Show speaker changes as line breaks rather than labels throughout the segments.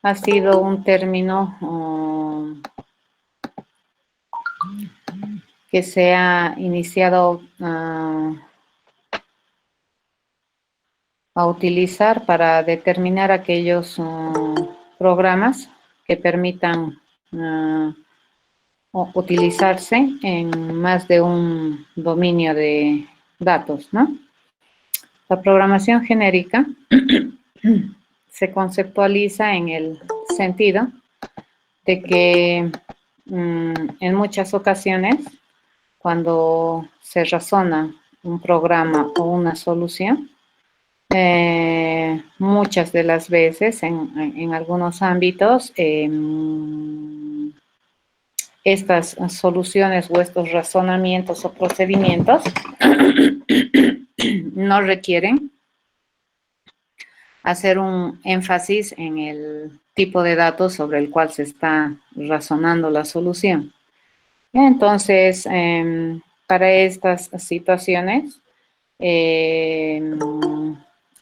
ha sido un término que se ha iniciado a utilizar para determinar aquellos programas que permitan utilizarse en más de un dominio de datos, ¿no? La programación genérica se conceptualiza en el sentido de que en muchas ocasiones, cuando se razona un programa o una solución, muchas de las veces en algunos ámbitos estas soluciones o estos razonamientos o procedimientos no requieren hacer un énfasis en el tipo de datos sobre el cual se está razonando la solución. Entonces, para estas situaciones,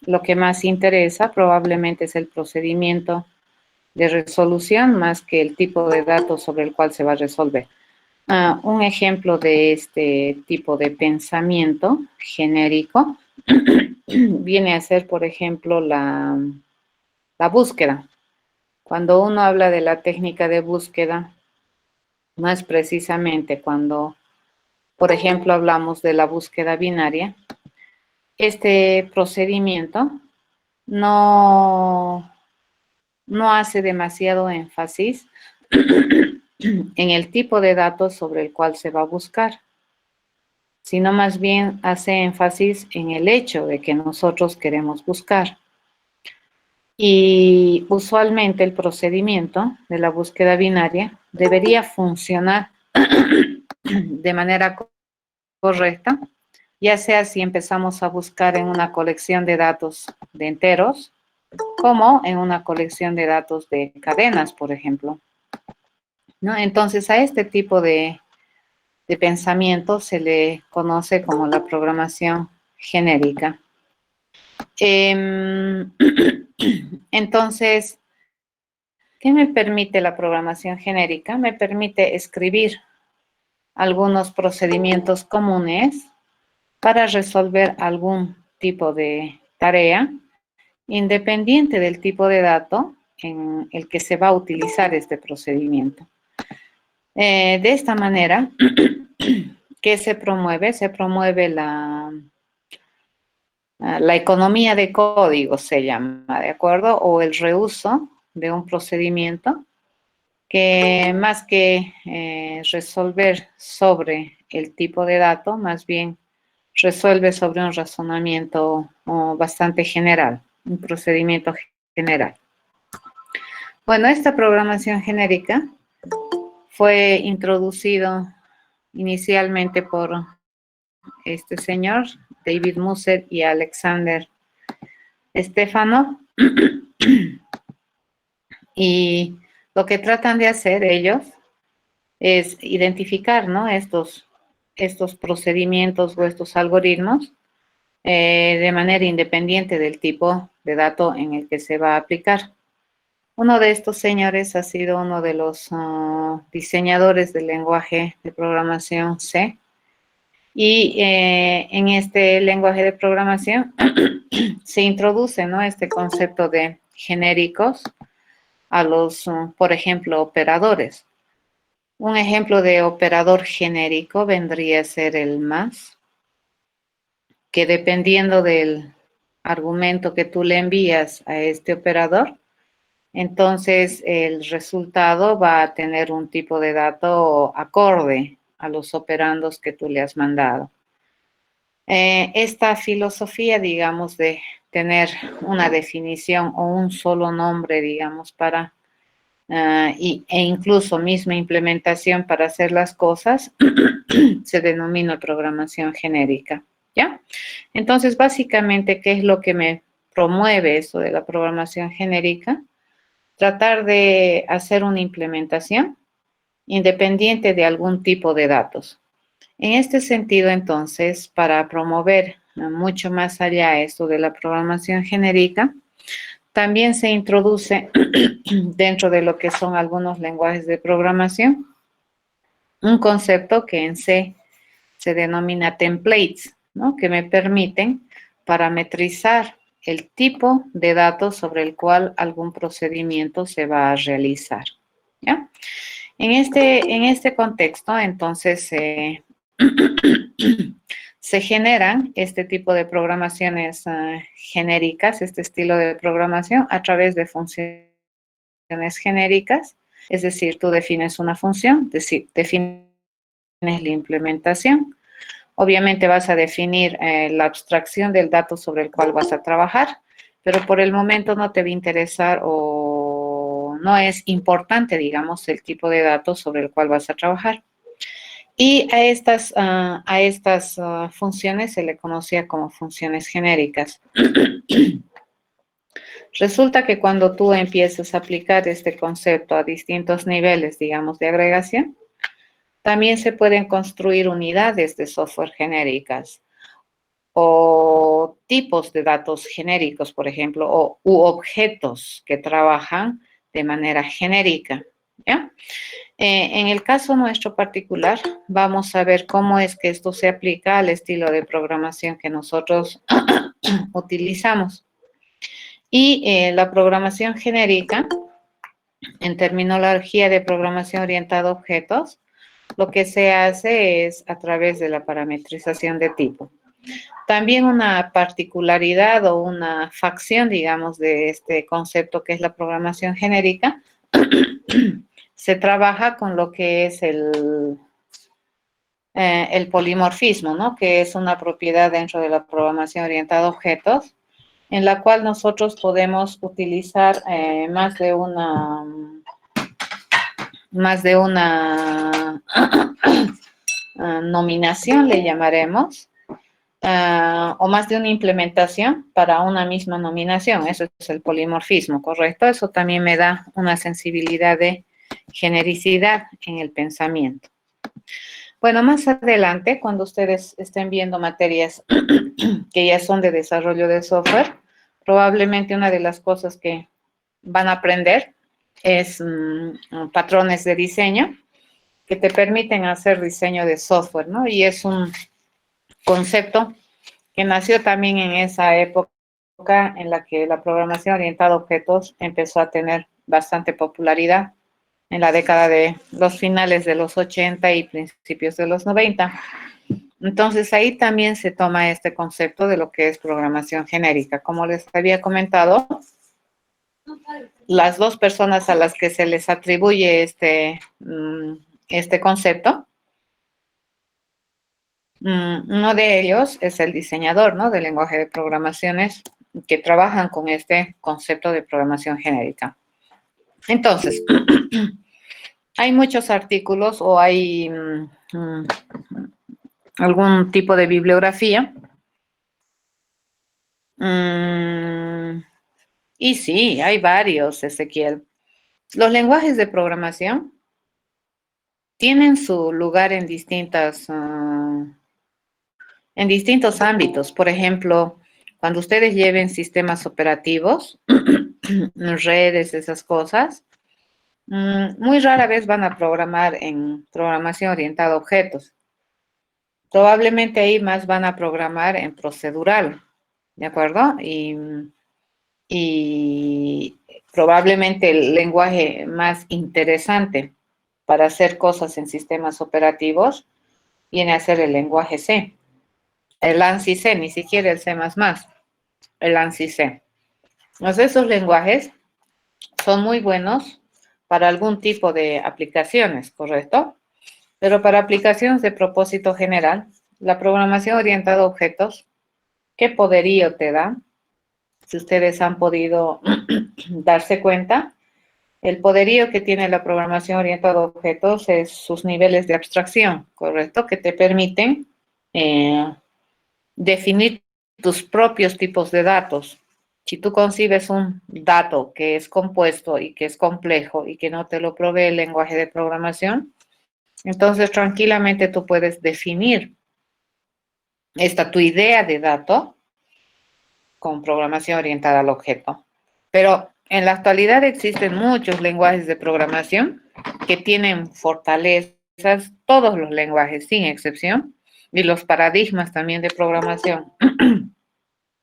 lo que más interesa probablemente es el procedimiento de resolución más que el tipo de datos sobre el cual se va a resolver. Un ejemplo de este tipo de pensamiento genérico viene a ser, por ejemplo, la búsqueda. Cuando uno habla de la técnica de búsqueda, más precisamente cuando, por ejemplo, hablamos de la búsqueda binaria, este procedimiento no hace demasiado énfasis en el tipo de datos sobre el cual se va a buscar, sino más bien hace énfasis en el hecho de que nosotros queremos buscar. Y usualmente el procedimiento de la búsqueda binaria debería funcionar de manera correcta, ya sea si empezamos a buscar en una colección de datos de enteros, como en una colección de datos de cadenas, por ejemplo, ¿no? Entonces, a este tipo de pensamiento se le conoce como la programación genérica. Entonces, ¿qué me permite la programación genérica? Me permite escribir algunos procedimientos comunes para resolver algún tipo de tarea, independiente del tipo de dato en el que se va a utilizar este procedimiento. De esta manera, ¿qué se promueve? Se promueve la economía de código, se llama, ¿de acuerdo? O el reuso de un procedimiento que más que resolver sobre el tipo de dato, más bien resuelve sobre un razonamiento bastante general, un procedimiento general. Bueno, esta programación genérica fue introducido inicialmente por este señor, David Musset y Alexander Stefano, y lo que tratan de hacer ellos es identificar, ¿no?, estos procedimientos o estos algoritmos de manera independiente del tipo de dato en el que se va a aplicar. Uno de estos señores ha sido uno de los diseñadores del lenguaje de programación C. Y en este lenguaje de programación se introduce, ¿no?, este concepto de genéricos a los, por ejemplo, operadores. Un ejemplo de operador genérico vendría a ser el más, que dependiendo del argumento que tú le envías a este operador, entonces el resultado va a tener un tipo de dato acorde a los operandos que tú le has mandado. Esta filosofía, digamos, de tener una definición o un solo nombre, digamos, para e incluso misma implementación para hacer las cosas, se denomina programación genérica, ¿ya? Entonces, básicamente, ¿qué es lo que me promueve eso de la programación genérica? Tratar de hacer una implementación independiente de algún tipo de datos. En este sentido, entonces, para promover mucho más allá esto de la programación genérica, también se introduce dentro de lo que son algunos lenguajes de programación un concepto que en C se denomina templates, ¿no? Que me permiten parametrizar el tipo de datos sobre el cual algún procedimiento se va a realizar, ¿ya? En este contexto, entonces, se generan este tipo de programaciones genéricas, este estilo de programación, a través de funciones genéricas, es decir, tú defines una función, defines la implementación. Obviamente vas a definir la abstracción del dato sobre el cual vas a trabajar, pero por el momento no te va a interesar o no es importante, digamos, el tipo de datos sobre el cual vas a trabajar. Y a estas funciones se le conocía como funciones genéricas. Resulta que cuando tú empiezas a aplicar este concepto a distintos niveles, digamos, de agregación, también se pueden construir unidades de software genéricas o tipos de datos genéricos, por ejemplo, u objetos que trabajan de manera genérica, ¿ya? En el caso nuestro particular, vamos a ver cómo es que esto se aplica al estilo de programación que nosotros utilizamos. Y la programación genérica, en terminología de programación orientada a objetos, lo que se hace es a través de la parametrización de tipo. También una particularidad o una facción, digamos, de este concepto que es la programación genérica, se trabaja con lo que es el polimorfismo, ¿no? Que es una propiedad dentro de la programación orientada a objetos, en la cual nosotros podemos utilizar más de una nominación, le llamaremos, o más de una implementación para una misma nominación. Eso es el polimorfismo, ¿correcto? Eso también me da una sensibilidad de genericidad en el pensamiento. Bueno, más adelante, cuando ustedes estén viendo materias que ya son de desarrollo de software, probablemente una de las cosas que van a aprender es patrones de diseño que te permiten hacer diseño de software, ¿no? Y es un concepto que nació también en esa época en la que la programación orientada a objetos empezó a tener bastante popularidad en la década de los finales de los 80 y principios de los 90. Entonces ahí también se toma este concepto de lo que es programación genérica. Como les había comentado, las dos personas a las que se les atribuye este concepto, uno de ellos es el diseñador, ¿no? Del lenguaje de programaciones que trabajan con este concepto de programación genérica. Entonces, hay muchos artículos o hay algún tipo de bibliografía. Y sí, hay varios, Ezequiel. Los lenguajes de programación tienen su lugar en distintos ámbitos. Por ejemplo, cuando ustedes lleven sistemas operativos, redes, esas cosas, muy rara vez van a programar en programación orientada a objetos. Probablemente ahí más van a programar en procedural, ¿de acuerdo? Y probablemente el lenguaje más interesante para hacer cosas en sistemas operativos viene a ser el lenguaje C. El ANSI C, ni siquiera el C++, el ANSI C. Entonces, esos lenguajes son muy buenos para algún tipo de aplicaciones, ¿correcto? Pero para aplicaciones de propósito general, la programación orientada a objetos, ¿qué poderío te da? Si ustedes han podido darse cuenta, el poderío que tiene la programación orientada a objetos es sus niveles de abstracción, ¿correcto? Que te permiten definir tus propios tipos de datos. Si tú concibes un dato que es compuesto y que es complejo y que no te lo provee el lenguaje de programación, entonces tranquilamente tú puedes definir tu idea de dato con programación orientada al objeto. Pero en la actualidad existen muchos lenguajes de programación que tienen fortalezas, todos los lenguajes, sin excepción, y los paradigmas también de programación,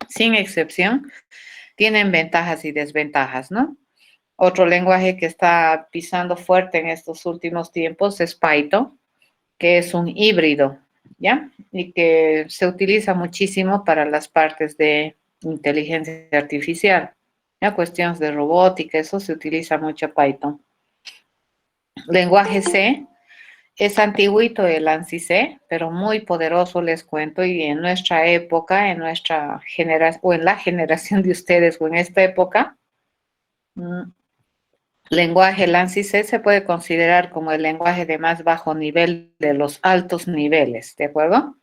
sin excepción, tienen ventajas y desventajas, ¿no? Otro lenguaje que está pisando fuerte en estos últimos tiempos es Python, que es un híbrido, ¿ya? Y que se utiliza muchísimo para las partes de inteligencia artificial. Ya cuestiones de robótica, eso se utiliza mucho Python. Lenguaje C es antiguito el ANSI C, pero muy poderoso, les cuento, y en nuestra época, en nuestra generación, o en la generación de ustedes, o en esta época, lenguaje LANSI C se puede considerar como el lenguaje de más bajo nivel de los altos niveles, ¿de acuerdo?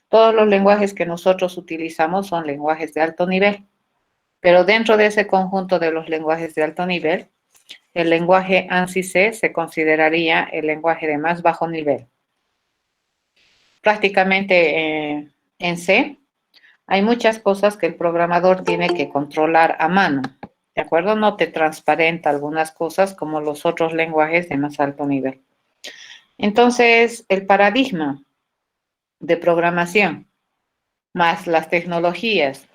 Todos los lenguajes que nosotros utilizamos son lenguajes de alto nivel, pero dentro de ese conjunto de los lenguajes de alto nivel, el lenguaje ANSI C se consideraría el lenguaje de más bajo nivel. Prácticamente en C hay muchas cosas que el programador tiene que controlar a mano, ¿de acuerdo? No te transparenta algunas cosas como los otros lenguajes de más alto nivel. Entonces, el paradigma de programación más las tecnologías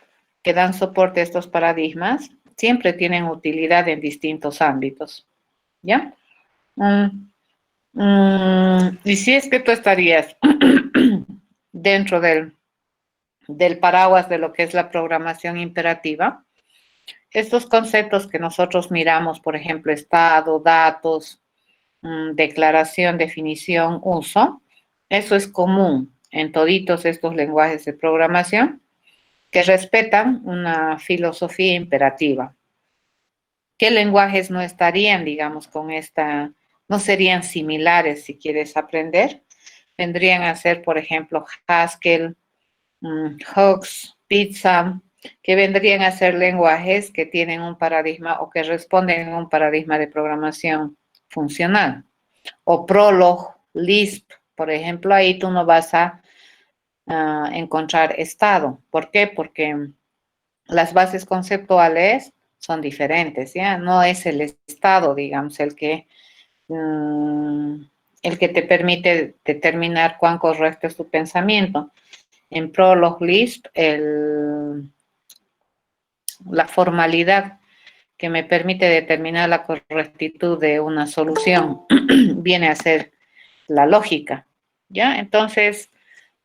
que dan soporte a estos paradigmas siempre tienen utilidad en distintos ámbitos, ¿ya? Y si es que tú estarías dentro del paraguas de lo que es la programación imperativa, estos conceptos que nosotros miramos, por ejemplo, estado, datos, declaración, definición, uso, eso es común en toditos estos lenguajes de programación que respetan una filosofía imperativa. ¿Qué lenguajes no estarían, digamos, con esta, no serían similares si quieres aprender? Vendrían a ser, por ejemplo, Haskell, Hooks, Pizza, que vendrían a ser lenguajes que tienen un paradigma o que responden a un paradigma de programación funcional. O Prolog, Lisp, por ejemplo, ahí tú no vas a encontrar estado. ¿Por qué? Porque las bases conceptuales son diferentes, ¿ya? No es el estado, digamos, el que te permite determinar cuán correcto es tu pensamiento. En Prolog, Lisp, la formalidad que me permite determinar la correctitud de una solución viene a ser la lógica, ¿ya? Entonces,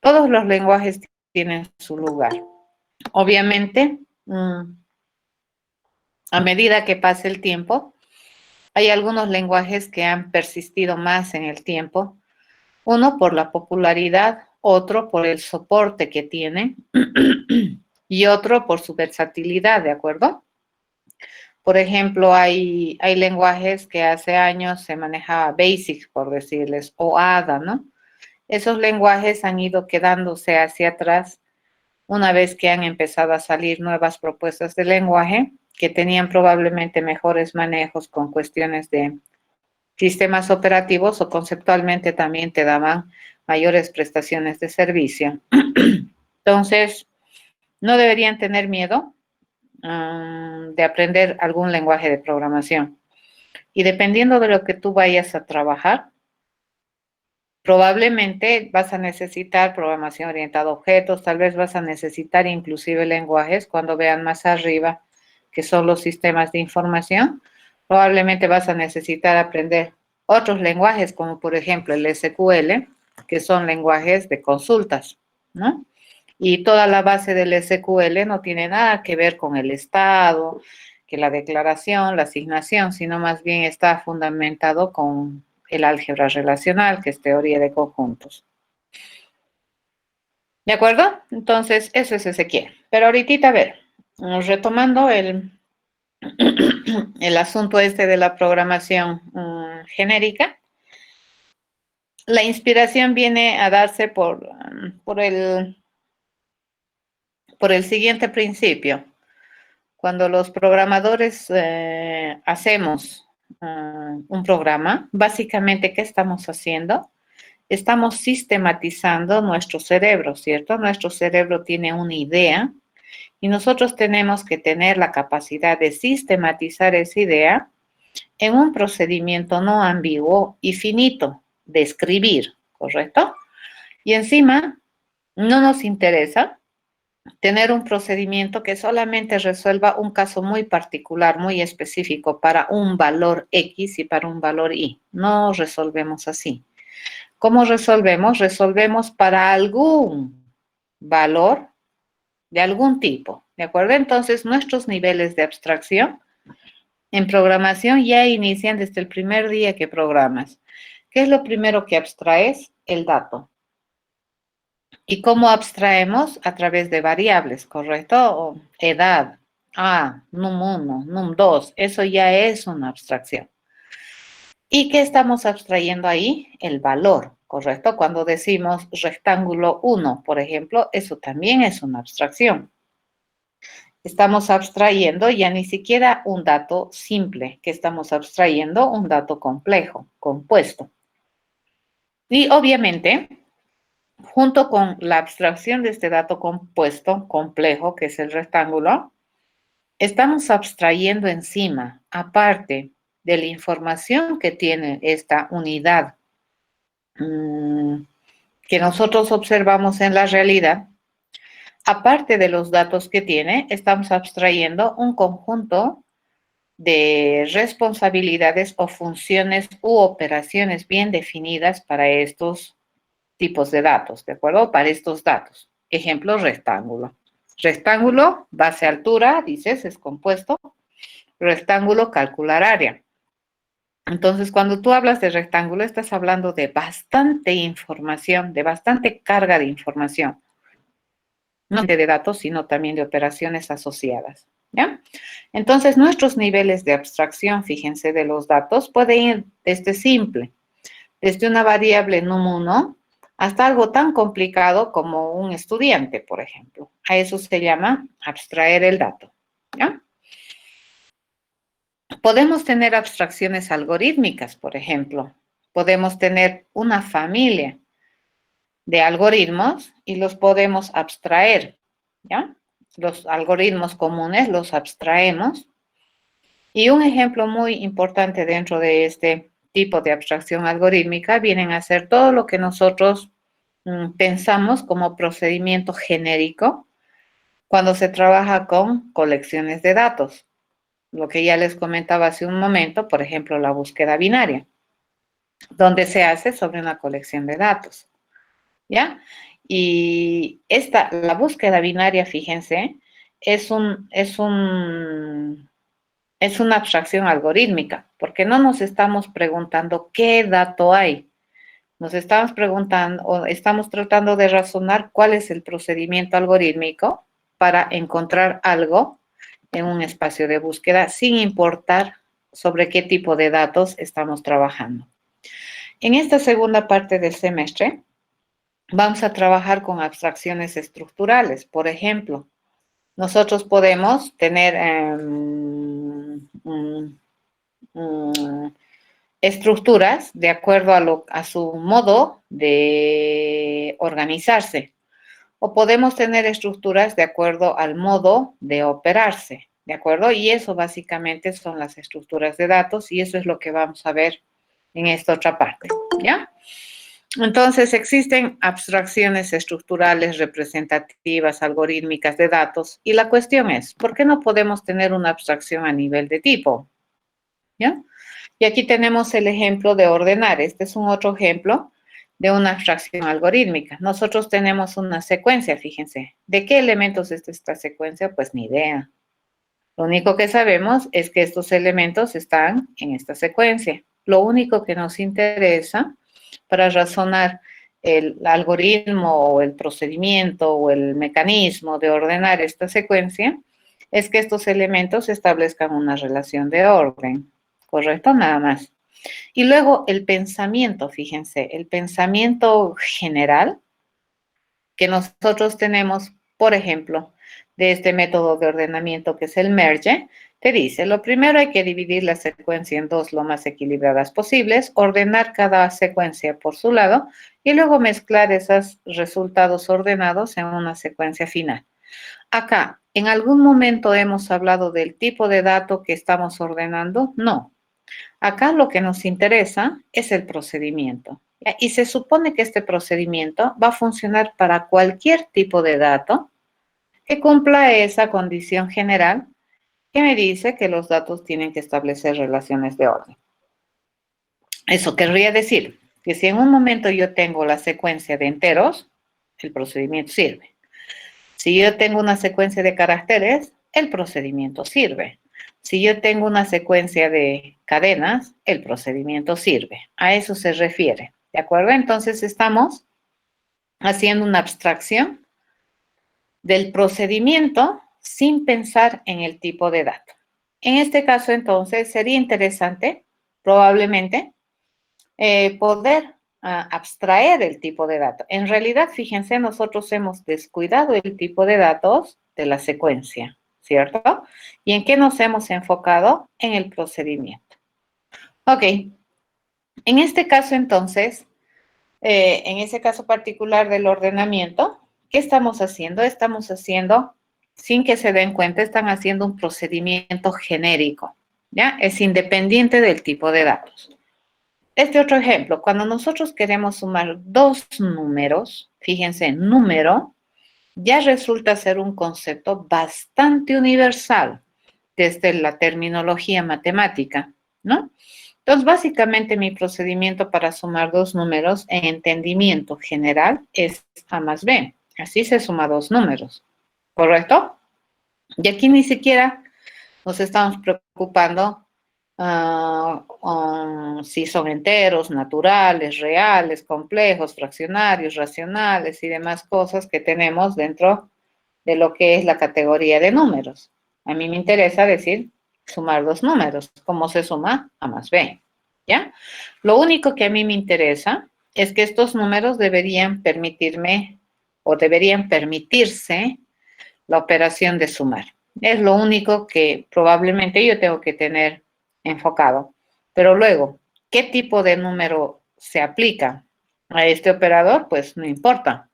todos los lenguajes tienen su lugar. Obviamente, a medida que pase el tiempo, hay algunos lenguajes que han persistido más en el tiempo, uno por la popularidad, otro por el soporte que tienen y otro por su versatilidad, ¿de acuerdo? Por ejemplo, hay lenguajes que hace años se manejaba BASIC, por decirles, o ADA, ¿no? Esos lenguajes han ido quedándose hacia atrás una vez que han empezado a salir nuevas propuestas de lenguaje que tenían probablemente mejores manejos con cuestiones de sistemas operativos o conceptualmente también te daban mayores prestaciones de servicio. Entonces, no deberían tener miedo de aprender algún lenguaje de programación. Y dependiendo de lo que tú vayas a trabajar, probablemente vas a necesitar programación orientada a objetos, tal vez vas a necesitar inclusive lenguajes cuando vean más arriba, que son los sistemas de información, probablemente vas a necesitar aprender otros lenguajes, como por ejemplo el SQL, que son lenguajes de consultas, ¿no? Y toda la base del SQL no tiene nada que ver con el estado, que la declaración, la asignación, sino más bien está fundamentado con el álgebra relacional, que es teoría de conjuntos. ¿De acuerdo? Entonces, eso es Ezequiel. Pero ahorita, a ver, retomando el asunto este de la programación genérica, la inspiración viene a darse por el siguiente principio. Cuando los programadores hacemos un programa, básicamente, ¿qué estamos haciendo? Estamos sistematizando nuestro cerebro, ¿cierto? Nuestro cerebro tiene una idea Y nosotros tenemos que tener la capacidad de sistematizar esa idea en un procedimiento no ambiguo y finito de escribir, ¿correcto? Y encima, no nos interesa tener un procedimiento que solamente resuelva un caso muy particular, muy específico para un valor X y para un valor Y. No resolvemos así. ¿Cómo resolvemos? Resolvemos para algún valor de algún tipo, ¿de acuerdo? Entonces, nuestros niveles de abstracción en programación ya inician desde el primer día que programas. ¿Qué es lo primero que abstraes? El dato. ¿Y cómo abstraemos? A través de variables, ¿correcto? Edad, num1, num2, eso ya es una abstracción. ¿Y qué estamos abstrayendo ahí? El valor, ¿correcto? Cuando decimos rectángulo 1, por ejemplo, eso también es una abstracción. Estamos abstrayendo ya ni siquiera un dato simple, que estamos abstrayendo un dato complejo, compuesto. Y obviamente, junto con la abstracción de este dato compuesto, complejo, que es el rectángulo, estamos abstrayendo encima, aparte de la información que tiene esta unidad que nosotros observamos en la realidad, aparte de los datos que tiene, estamos abstrayendo un conjunto de responsabilidades o funciones u operaciones bien definidas para estos tipos de datos, ¿de acuerdo? Para estos datos. Ejemplo, rectángulo. Rectángulo, base altura, dices, es compuesto. Rectángulo, calcular área. Entonces, cuando tú hablas de rectángulo, estás hablando de bastante información, de bastante carga de información. No de datos, sino también de operaciones asociadas, ¿ya? Entonces, nuestros niveles de abstracción, fíjense, de los datos pueden ir desde simple, desde una variable num1 hasta algo tan complicado como un estudiante, por ejemplo. A eso se llama abstraer el dato, ¿ya? Podemos tener abstracciones algorítmicas, por ejemplo. Podemos tener una familia de algoritmos y los podemos abstraer, ¿ya? Los algoritmos comunes los abstraemos. Y un ejemplo muy importante dentro de este tipo de abstracción algorítmica vienen a ser todo lo que nosotros pensamos como procedimiento genérico cuando se trabaja con colecciones de datos. Lo que ya les comentaba hace un momento, por ejemplo, la búsqueda binaria, donde se hace sobre una colección de datos, ¿ya? Y la búsqueda binaria, fíjense, es una abstracción algorítmica, porque no nos estamos preguntando qué dato hay. Nos estamos preguntando o estamos tratando de razonar cuál es el procedimiento algorítmico para encontrar algo en un espacio de búsqueda sin importar sobre qué tipo de datos estamos trabajando. En esta segunda parte del semestre vamos a trabajar con abstracciones estructurales. Por ejemplo, nosotros podemos tener estructuras de acuerdo a su modo de organizarse. O podemos tener estructuras de acuerdo al modo de operarse, ¿de acuerdo? Y eso básicamente son las estructuras de datos y eso es lo que vamos a ver en esta otra parte, ¿ya? Entonces, existen abstracciones estructurales, representativas, algorítmicas de datos y la cuestión es, ¿por qué no podemos tener una abstracción a nivel de tipo? ¿Ya? Y aquí tenemos el ejemplo de ordenar. Este es un otro ejemplo de una abstracción algorítmica. Nosotros tenemos una secuencia, fíjense. ¿De qué elementos es esta secuencia? Pues ni idea. Lo único que sabemos es que estos elementos están en esta secuencia. Lo único que nos interesa para razonar el algoritmo o el procedimiento o el mecanismo de ordenar esta secuencia es que estos elementos establezcan una relación de orden. ¿Correcto? Nada más. Y luego el pensamiento, fíjense, el pensamiento general que nosotros tenemos, por ejemplo, de este método de ordenamiento que es el merge, te dice, lo primero hay que dividir la secuencia en dos lo más equilibradas posibles, ordenar cada secuencia por su lado y luego mezclar esos resultados ordenados en una secuencia final. Acá, ¿en algún momento hemos hablado del tipo de dato que estamos ordenando? No. Acá lo que nos interesa es el procedimiento. ¿Ya? Y se supone que este procedimiento va a funcionar para cualquier tipo de dato que cumpla esa condición general que me dice que los datos tienen que establecer relaciones de orden. Eso querría decir que si en un momento yo tengo la secuencia de enteros, el procedimiento sirve. Si yo tengo una secuencia de caracteres, el procedimiento sirve. Si yo tengo una secuencia de cadenas, el procedimiento sirve. A eso se refiere. ¿De acuerdo? Entonces estamos haciendo una abstracción del procedimiento sin pensar en el tipo de dato. En este caso, entonces, sería interesante, probablemente, poder abstraer el tipo de dato. En realidad, fíjense, nosotros hemos descuidado el tipo de datos de la secuencia, ¿cierto? ¿Y en qué nos hemos enfocado? En el procedimiento. Ok, en este caso, entonces, en ese caso particular del ordenamiento, ¿qué estamos haciendo? Estamos haciendo, sin que se den cuenta, están haciendo un procedimiento genérico, ¿ya? Es independiente del tipo de datos. Este otro ejemplo, cuando nosotros queremos sumar dos números, fíjense, número ya resulta ser un concepto bastante universal desde la terminología matemática, ¿no? Entonces, básicamente mi procedimiento para sumar dos números en entendimiento general es A más B. Así se suma dos números, ¿correcto? Y aquí ni siquiera nos estamos preocupando si son enteros, naturales, reales, complejos, fraccionarios, racionales y demás cosas que tenemos dentro de lo que es la categoría de números. A mí me interesa decir sumar dos números. ¿Cómo se suma? A más B. ¿Ya? Lo único que a mí me interesa es que estos números deberían permitirme o deberían permitirse la operación de sumar. Es lo único que probablemente yo tengo que tener enfocado. Pero luego, ¿qué tipo de número se aplica a este operador? Pues no importa.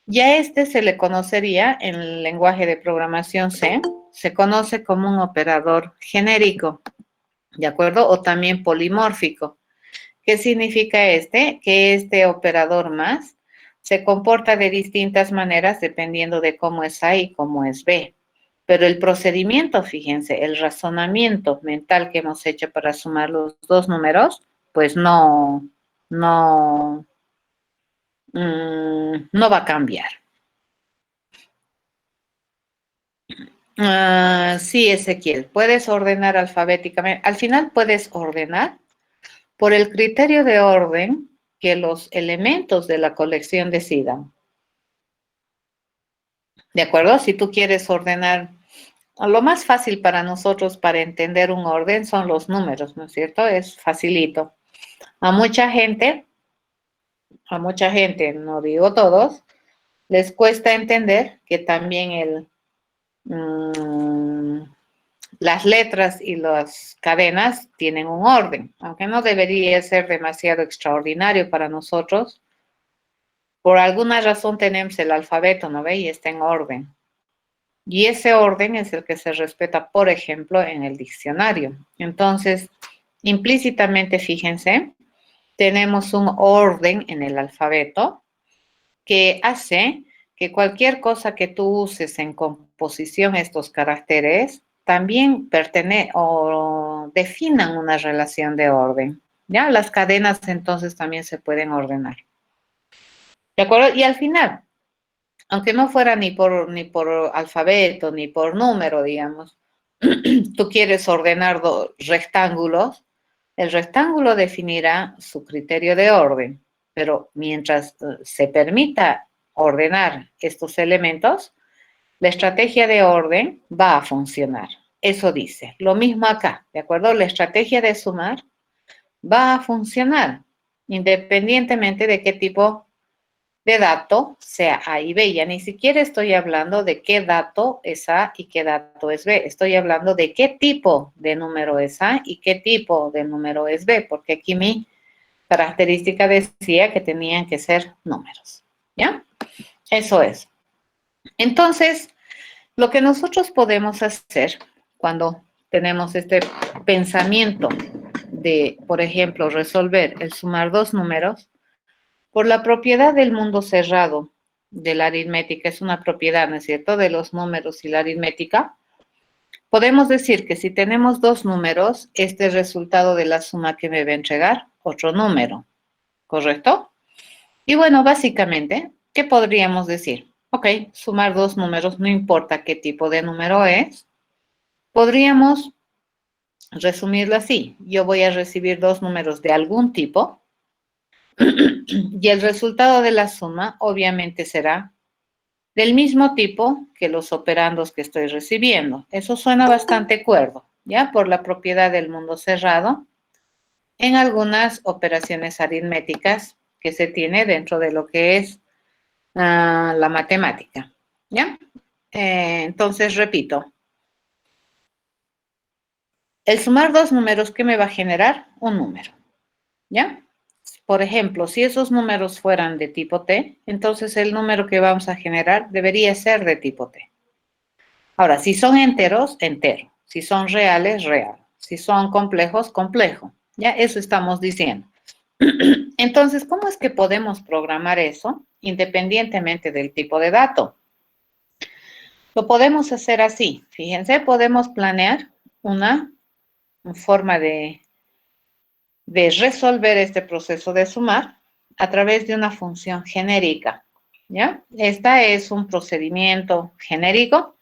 Y a este se le conocería en el lenguaje de programación C, se conoce como un operador genérico, ¿de acuerdo? O también polimórfico. ¿Qué significa este? Que este operador más se comporta de distintas maneras dependiendo de cómo es A y cómo es B. Pero el procedimiento, fíjense, el razonamiento mental que hemos hecho para sumar los dos números, pues no, no va a cambiar. Sí, Ezequiel, puedes ordenar alfabéticamente. Al final puedes ordenar por el criterio de orden que los elementos de la colección decidan. ¿De acuerdo? Si tú quieres ordenar, lo más fácil para nosotros para entender un orden son los números, ¿no es cierto? Es facilito. A mucha gente, no digo todos, les cuesta entender que también las letras y las cadenas tienen un orden, aunque no debería ser demasiado extraordinario para nosotros. Por alguna razón tenemos el alfabeto, ¿no ve? Y está en orden. Y ese orden es el que se respeta, por ejemplo, en el diccionario. Entonces, implícitamente, fíjense, tenemos un orden en el alfabeto que hace que cualquier cosa que tú uses en composición estos caracteres también o definan una relación de orden. ¿Ya? Las cadenas entonces también se pueden ordenar. ¿De acuerdo? Y al final, aunque no fuera ni por alfabeto, ni por número, digamos, tú quieres ordenar dos rectángulos, el rectángulo definirá su criterio de orden, pero mientras se permita ordenar estos elementos, la estrategia de orden va a funcionar. Eso dice. Lo mismo acá, ¿de acuerdo? La estrategia de sumar va a funcionar independientemente de qué tipo de dato sea A y B. Ya ni siquiera estoy hablando de qué dato es A y qué dato es B. Estoy hablando de qué tipo de número es A y qué tipo de número es B, porque aquí mi característica decía que tenían que ser números. ¿Ya? Eso es. Entonces, lo que nosotros podemos hacer cuando tenemos este pensamiento de, por ejemplo, resolver el sumar dos números, por la propiedad del mundo cerrado de la aritmética, es una propiedad, ¿no es cierto?, de los números y la aritmética, podemos decir que si tenemos dos números, este es el resultado de la suma que me va a entregar otro número, ¿correcto? Y bueno, básicamente, ¿qué podríamos decir? Ok, sumar dos números, no importa qué tipo de número es. Podríamos resumirlo así. Yo voy a recibir dos números de algún tipo y el resultado de la suma obviamente será del mismo tipo que los operandos que estoy recibiendo. Eso suena bastante cuerdo, ¿ya? Por la propiedad del mundo cerrado en algunas operaciones aritméticas que se tiene dentro de lo que es la matemática, ¿ya? Entonces, repito, el sumar dos números, ¿qué me va a generar? Un número, ¿ya? Por ejemplo, si esos números fueran de tipo T, entonces el número que vamos a generar debería ser de tipo T. Ahora, si son enteros, entero. Si son reales, real. Si son complejos, complejo. Ya, eso estamos diciendo. Entonces, ¿cómo es que podemos programar eso independientemente del tipo de dato? Lo podemos hacer así. Fíjense, podemos planear una forma de resolver este proceso de sumar a través de una función genérica, ¿ya? Esta es un procedimiento genérico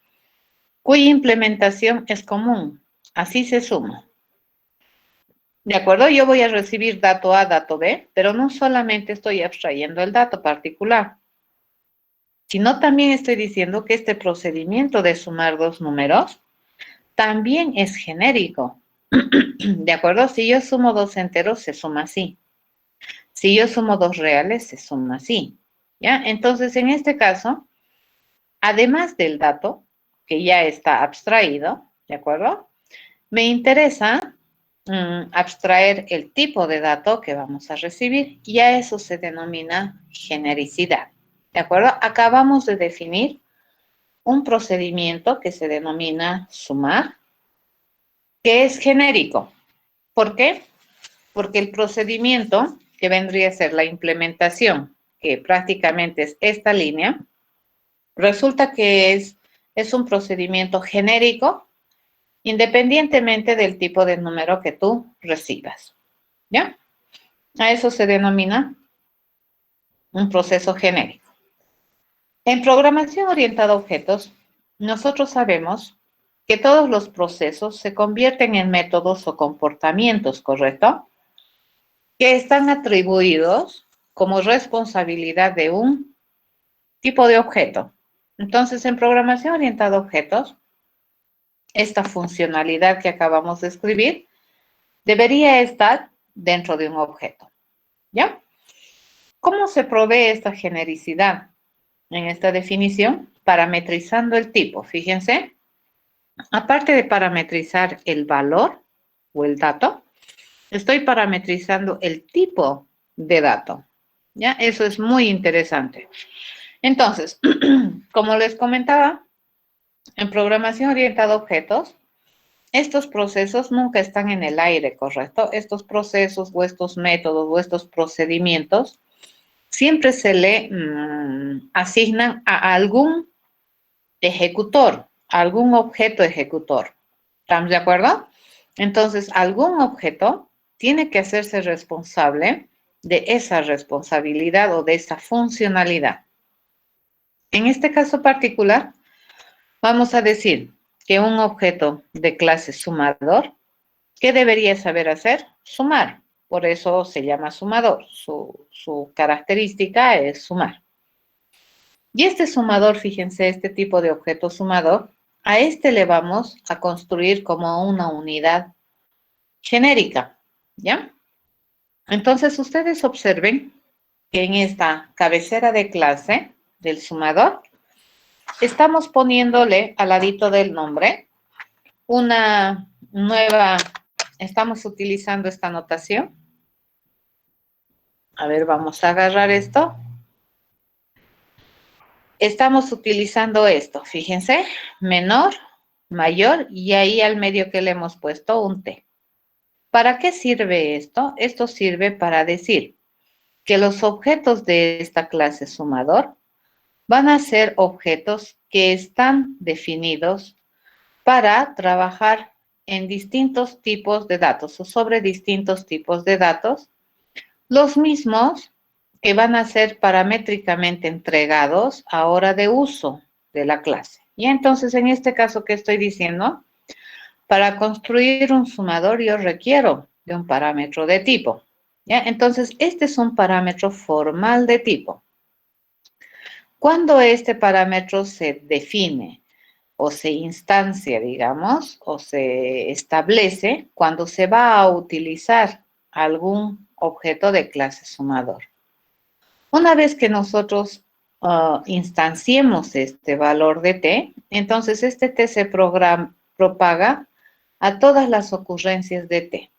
cuya implementación es común. Así se suma. ¿De acuerdo? Yo voy a recibir dato A, dato B, pero no solamente estoy abstrayendo el dato particular, sino también estoy diciendo que este procedimiento de sumar dos números también es genérico. ¿De acuerdo? Si yo sumo dos enteros, se suma así. Si yo sumo dos reales, se suma así. ¿Ya? Entonces, en este caso, además del dato, que ya está abstraído, ¿de acuerdo? Me interesa abstraer el tipo de dato que vamos a recibir y a eso se denomina genericidad. ¿De acuerdo? Acabamos de definir un procedimiento que se denomina sumar, que es genérico. ¿Por qué? Porque el procedimiento, que vendría a ser la implementación, que prácticamente es esta línea, resulta que es un procedimiento genérico independientemente del tipo de número que tú recibas. ¿Ya? A eso se denomina un proceso genérico. En programación orientada a objetos, nosotros sabemos que todos los procesos se convierten en métodos o comportamientos, ¿correcto? Que están atribuidos como responsabilidad de un tipo de objeto. Entonces, en programación orientada a objetos, esta funcionalidad que acabamos de escribir debería estar dentro de un objeto. ¿Ya? ¿Cómo se provee esta genericidad? En esta definición, parametrizando el tipo. Fíjense, aparte de parametrizar el valor o el dato, estoy parametrizando el tipo de dato. ¿Ya? Eso es muy interesante. Entonces, como les comentaba, en programación orientada a objetos, estos procesos nunca están en el aire, ¿correcto? Estos procesos o estos métodos o estos procedimientos siempre se le asignan a algún ejecutor, a algún objeto ejecutor. ¿Estamos de acuerdo? Entonces, algún objeto tiene que hacerse responsable de esa responsabilidad o de esa funcionalidad. En este caso particular, vamos a decir que un objeto de clase sumador, ¿qué debería saber hacer? Sumar. Por eso se llama sumador. Su característica es sumar. Y este sumador, fíjense, este tipo de objeto sumador, a este le vamos a construir como una unidad genérica, ¿ya? Entonces, ustedes observen que en esta cabecera de clase del sumador, estamos poniéndole al ladito del nombre una nueva, estamos utilizando esta notación. A ver, vamos a agarrar esto. estamos utilizando esto, fíjense, menor, mayor, y ahí al medio que le hemos puesto un T. ¿Para qué sirve esto? Esto sirve para decir que los objetos de esta clase sumador van a ser objetos que están definidos para trabajar en distintos tipos de datos o sobre distintos tipos de datos, los mismos que van a ser paramétricamente entregados a hora de uso de la clase. Y entonces, en este caso, ¿qué estoy diciendo? Para construir un sumador yo requiero de un parámetro de tipo. ¿Ya? Entonces, este es un parámetro formal de tipo. Cuando este parámetro se define o se instancia, digamos, o se establece cuando se va a utilizar algún objeto de clase sumador. Una vez que nosotros instanciemos este valor de t, entonces este t se propaga a todas las ocurrencias de t.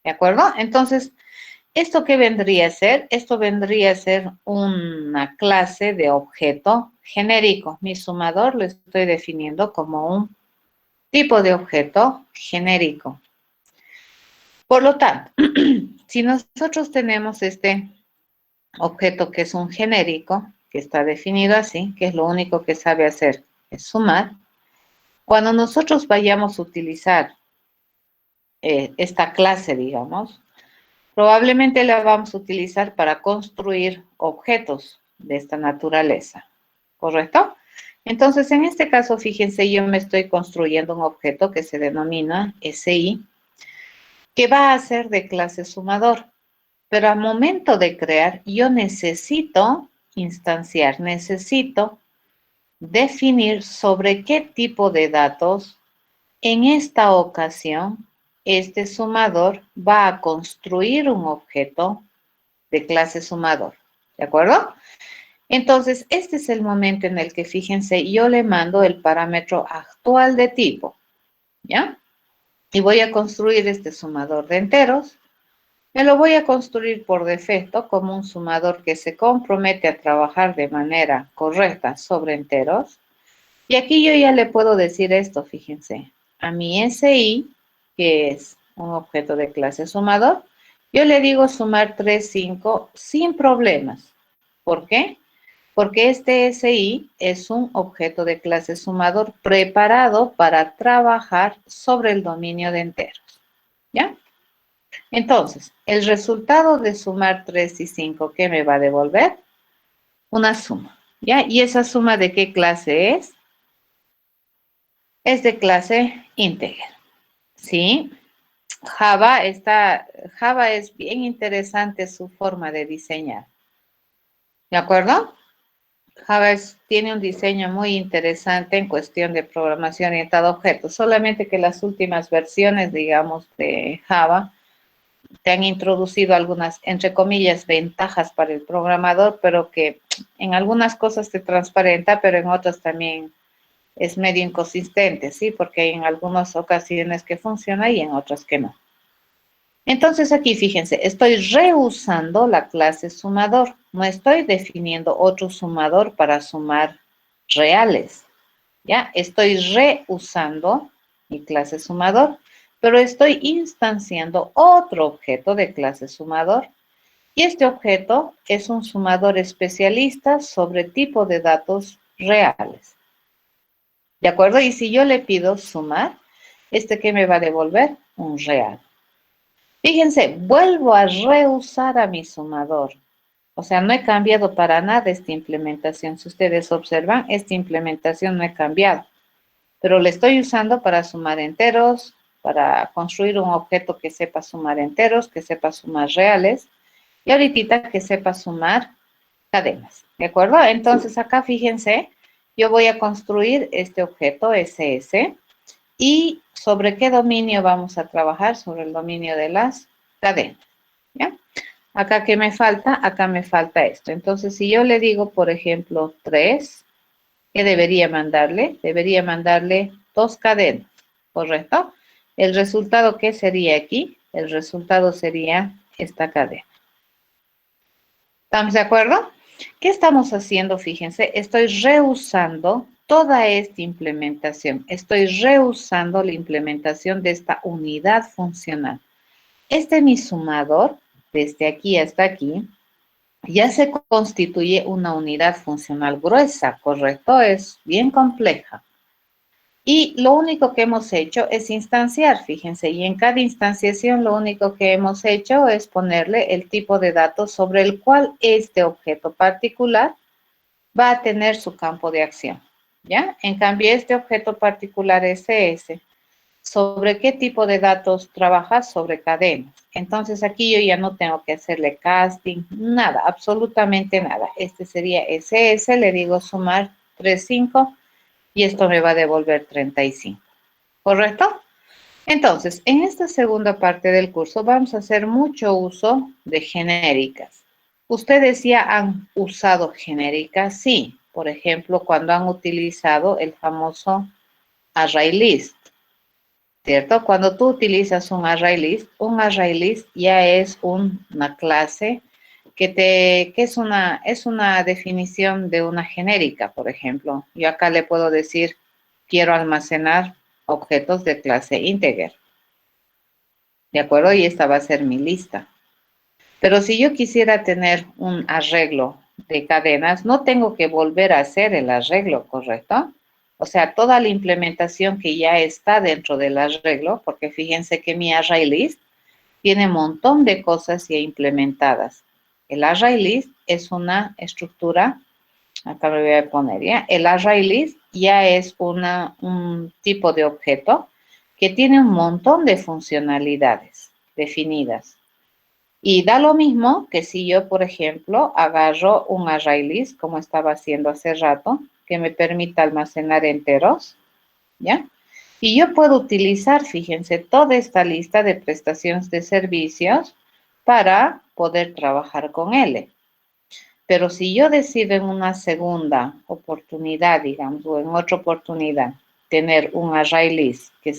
¿De acuerdo? Entonces, ¿esto qué vendría a ser? Esto vendría a ser una clase de objeto genérico. Mi sumador lo estoy definiendo como un tipo de objeto genérico. Por lo tanto, si nosotros tenemos este objeto que es un genérico, que está definido así, que es lo único que sabe hacer es sumar, cuando nosotros vayamos a utilizar esta clase, digamos, probablemente la vamos a utilizar para construir objetos de esta naturaleza, ¿correcto? Entonces, en este caso, fíjense, yo me estoy construyendo un objeto que se denomina SI, que va a ser de clase sumador. Pero al momento de crear, yo necesito instanciar, necesito definir sobre qué tipo de datos en esta ocasión este sumador va a construir un objeto de clase sumador. ¿De acuerdo? Entonces, este es el momento en el que, fíjense, yo le mando el parámetro actual de tipo, ¿ya? Y voy a construir este sumador de enteros. Me lo voy a construir por defecto como un sumador que se compromete a trabajar de manera correcta sobre enteros. Y aquí yo ya le puedo decir esto, fíjense, a mi SI, que es un objeto de clase sumador, yo le digo sumar 3, 5 sin problemas. ¿Por qué? Porque este SI es un objeto de clase sumador preparado para trabajar sobre el dominio de enteros. ¿Ya? Entonces, el resultado de sumar 3 y 5, ¿qué me va a devolver? Una suma, ¿ya? ¿Y esa suma de qué clase es? Es de clase integer, ¿sí? Java es bien interesante su forma de diseñar, ¿de acuerdo? Java tiene un diseño muy interesante en cuestión de programación orientada a objetos, solamente que las últimas versiones, digamos, de Java te han introducido algunas, entre comillas, ventajas para el programador, pero que en algunas cosas te transparenta, pero en otras también es medio inconsistente, ¿sí? Porque hay en algunas ocasiones que funciona y en otras que no. Entonces aquí, fíjense, estoy reusando la clase sumador. No estoy definiendo otro sumador para sumar reales, ¿ya? Estoy reusando mi clase sumador, pero estoy instanciando otro objeto de clase sumador. Y este objeto es un sumador especialista sobre tipo de datos reales. ¿De acuerdo? Y si yo le pido sumar, ¿qué me va a devolver? Un real. Fíjense, vuelvo a reusar a mi sumador. O sea, no he cambiado para nada esta implementación. Si ustedes observan, esta implementación no he cambiado. Pero le estoy usando para sumar enteros, para construir un objeto que sepa sumar enteros, que sepa sumar reales, y ahorita que sepa sumar cadenas, ¿de acuerdo? Entonces acá fíjense, yo voy a construir este objeto SS y ¿sobre qué dominio vamos a trabajar? Sobre el dominio de las cadenas, ¿ya? Acá, ¿qué me falta? Acá me falta esto. Entonces, si yo le digo, por ejemplo, 3, ¿qué debería mandarle? Debería mandarle 2 cadenas, ¿correcto? El resultado, ¿qué sería aquí? El resultado sería esta cadena. ¿Estamos de acuerdo? ¿Qué estamos haciendo? Fíjense, estoy reusando toda esta implementación. Estoy reusando la implementación de esta unidad funcional. Este mi sumador, desde aquí hasta aquí, ya se constituye una unidad funcional gruesa, ¿correcto? Es bien compleja. Y lo único que hemos hecho es instanciar, fíjense, y en cada instanciación lo único que hemos hecho es ponerle el tipo de datos sobre el cual este objeto particular va a tener su campo de acción, ¿ya? En cambio, este objeto particular SS, ¿sobre qué tipo de datos trabaja? Sobre cadenas. Entonces, aquí yo ya no tengo que hacerle casting, nada, absolutamente nada. Este sería SS, le digo sumar 35 y esto me va a devolver 35, ¿correcto? Entonces, en esta segunda parte del curso vamos a hacer mucho uso de genéricas. ¿Ustedes ya han usado genéricas? Sí. Por ejemplo, cuando han utilizado el famoso array list, ¿cierto? Cuando tú utilizas un array list ya es una clase que es una definición de una genérica, por ejemplo. Yo acá le puedo decir, quiero almacenar objetos de clase integer. ¿De acuerdo? Y esta va a ser mi lista. Pero si yo quisiera tener un arreglo de cadenas, no tengo que volver a hacer el arreglo, ¿correcto? O sea, toda la implementación que ya está dentro del arreglo, porque fíjense que mi array list tiene un montón de cosas ya implementadas. El array list es una estructura, acá lo voy a poner ya, el array list ya es un tipo de objeto que tiene un montón de funcionalidades definidas. Y da lo mismo que si yo, por ejemplo, agarro un array list, como estaba haciendo hace rato, que me permita almacenar enteros, ¿ya? Y yo puedo utilizar, fíjense, toda esta lista de prestaciones de servicios para poder trabajar con L. Pero si yo decido en una segunda oportunidad, digamos, o en otra oportunidad, tener un array list que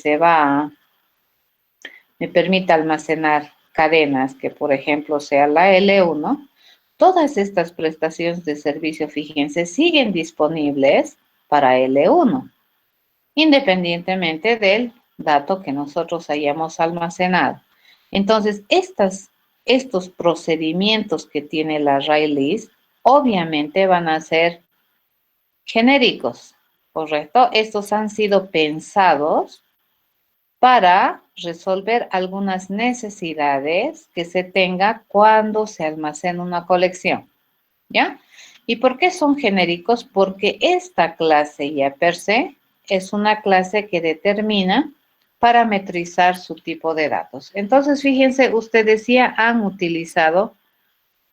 me permita almacenar cadenas que, por ejemplo, sea la L1, todas estas prestaciones de servicio, fíjense, siguen disponibles para L1, independientemente del dato que nosotros hayamos almacenado. Entonces, estos procedimientos que tiene la array list, obviamente van a ser genéricos, ¿correcto? Estos han sido pensados para resolver algunas necesidades que se tenga cuando se almacena una colección, ¿ya? ¿Y por qué son genéricos? Porque esta clase ya per se es una clase que determina parametrizar su tipo de datos. Entonces, fíjense, ustedes ya han utilizado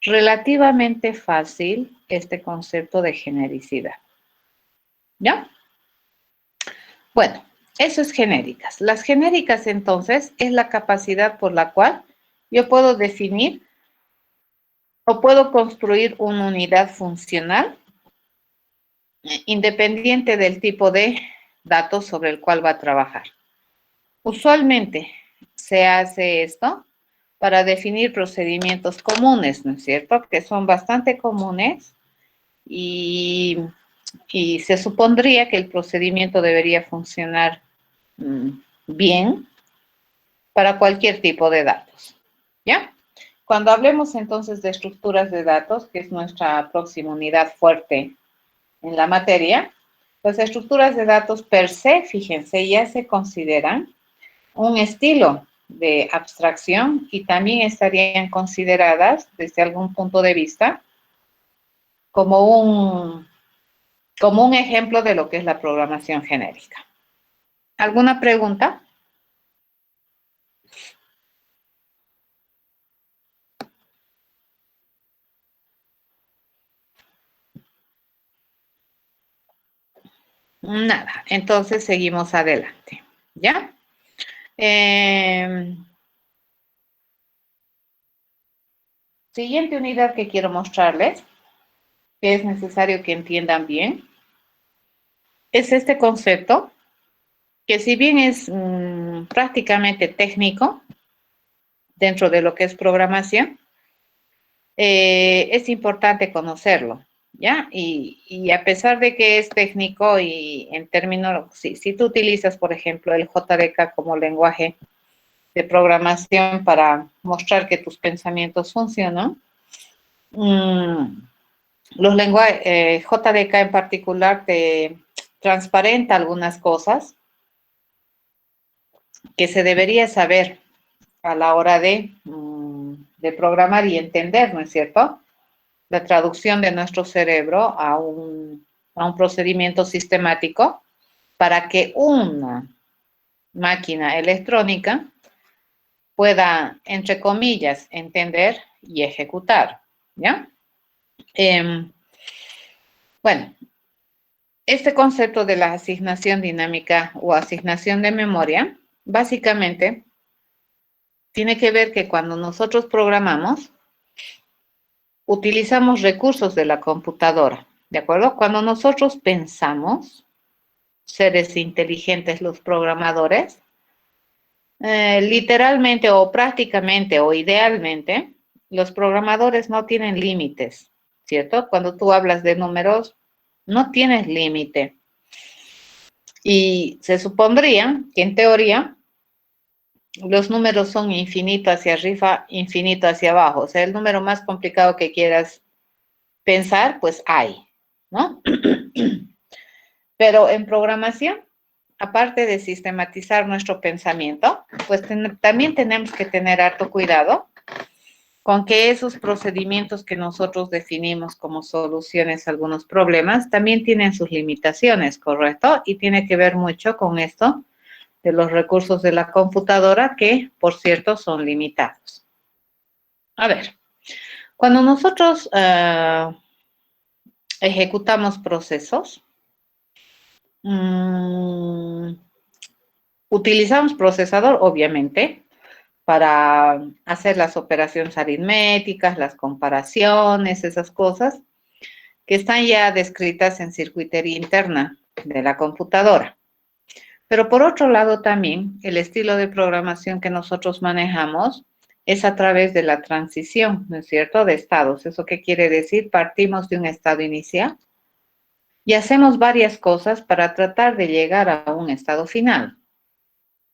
relativamente fácil este concepto de genericidad, ¿ya? Bueno, eso es genéricas. Las genéricas, entonces, es la capacidad por la cual yo puedo definir o puedo construir una unidad funcional independiente del tipo de datos sobre el cual va a trabajar. Usualmente se hace esto para definir procedimientos comunes, ¿no es cierto? Que son bastante comunes y se supondría que el procedimiento debería funcionar bien para cualquier tipo de datos, ¿ya? Cuando hablemos entonces de estructuras de datos, que es nuestra próxima unidad fuerte en la materia, las estructuras de datos per se, fíjense, ya se consideran un estilo de abstracción y también estarían consideradas desde algún punto de vista como un ejemplo de lo que es la programación genérica. ¿Alguna pregunta? Nada, entonces seguimos adelante, ¿ya? Siguiente unidad que quiero mostrarles, que es necesario que entiendan bien, es este concepto, que si bien es prácticamente técnico dentro de lo que es programación, es importante conocerlo, ¿ya? Y a pesar de que es técnico y en términos, si tú utilizas, por ejemplo, el JDK como lenguaje de programación para mostrar que tus pensamientos funcionan, los lenguajes, JDK en particular te transparenta algunas cosas que se debería saber a la hora de programar y entender, ¿no es cierto? La traducción de nuestro cerebro a un procedimiento sistemático para que una máquina electrónica pueda, entre comillas, entender y ejecutar, ¿ya? Bueno, este concepto de la asignación dinámica o asignación de memoria, básicamente, tiene que ver que cuando nosotros programamos, utilizamos recursos de la computadora, ¿de acuerdo? Cuando nosotros pensamos, seres inteligentes los programadores, literalmente o prácticamente o idealmente, los programadores no tienen límites, ¿cierto? Cuando tú hablas de números, no tienes límite. Y se supondría que en teoría los números son infinito hacia arriba, infinito hacia abajo. O sea, el número más complicado que quieras pensar, pues hay, ¿no? Pero en programación, aparte de sistematizar nuestro pensamiento, pues también tenemos que tener harto cuidado con que esos procedimientos que nosotros definimos como soluciones a algunos problemas también tienen sus limitaciones, ¿correcto? Y tiene que ver mucho con esto de los recursos de la computadora que, por cierto, son limitados. A ver, cuando nosotros ejecutamos procesos, utilizamos procesador, obviamente, para hacer las operaciones aritméticas, las comparaciones, esas cosas que están ya descritas en circuitería interna de la computadora. Pero por otro lado también, el estilo de programación que nosotros manejamos es a través de la transición, ¿no es cierto?, de estados. ¿Eso qué quiere decir? Partimos de un estado inicial y hacemos varias cosas para tratar de llegar a un estado final.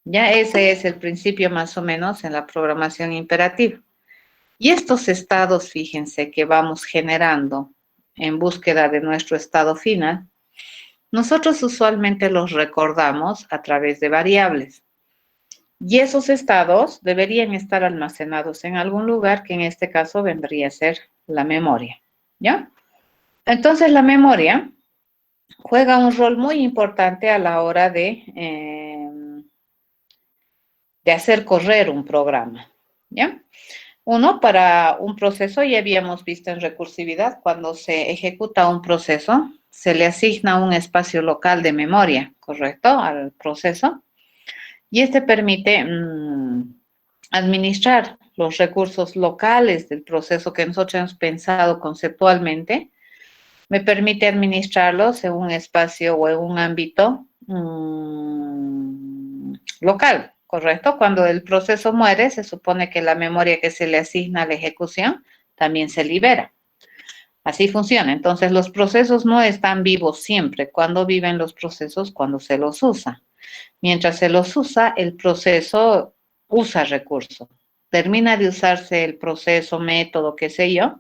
Ya ese es el principio más o menos en la programación imperativa. Y estos estados, fíjense, que vamos generando en búsqueda de nuestro estado final, nosotros usualmente los recordamos a través de variables. Y esos estados deberían estar almacenados en algún lugar que en este caso vendría a ser la memoria, ¿ya? Entonces la memoria juega un rol muy importante a la hora de hacer correr un programa, ¿ya? Uno, para un proceso, ya habíamos visto en recursividad, cuando se ejecuta un proceso, se le asigna un espacio local de memoria, ¿correcto?, al proceso. Y este permite administrar los recursos locales del proceso que nosotros hemos pensado conceptualmente. Me permite administrarlos en un espacio o en un ámbito local, ¿correcto? Cuando el proceso muere, se supone que la memoria que se le asigna a la ejecución también se libera. Así funciona. Entonces, los procesos no están vivos siempre. ¿Cuándo viven los procesos? Cuando se los usa. Mientras se los usa, el proceso usa recursos. Termina de usarse el proceso, método, qué sé yo,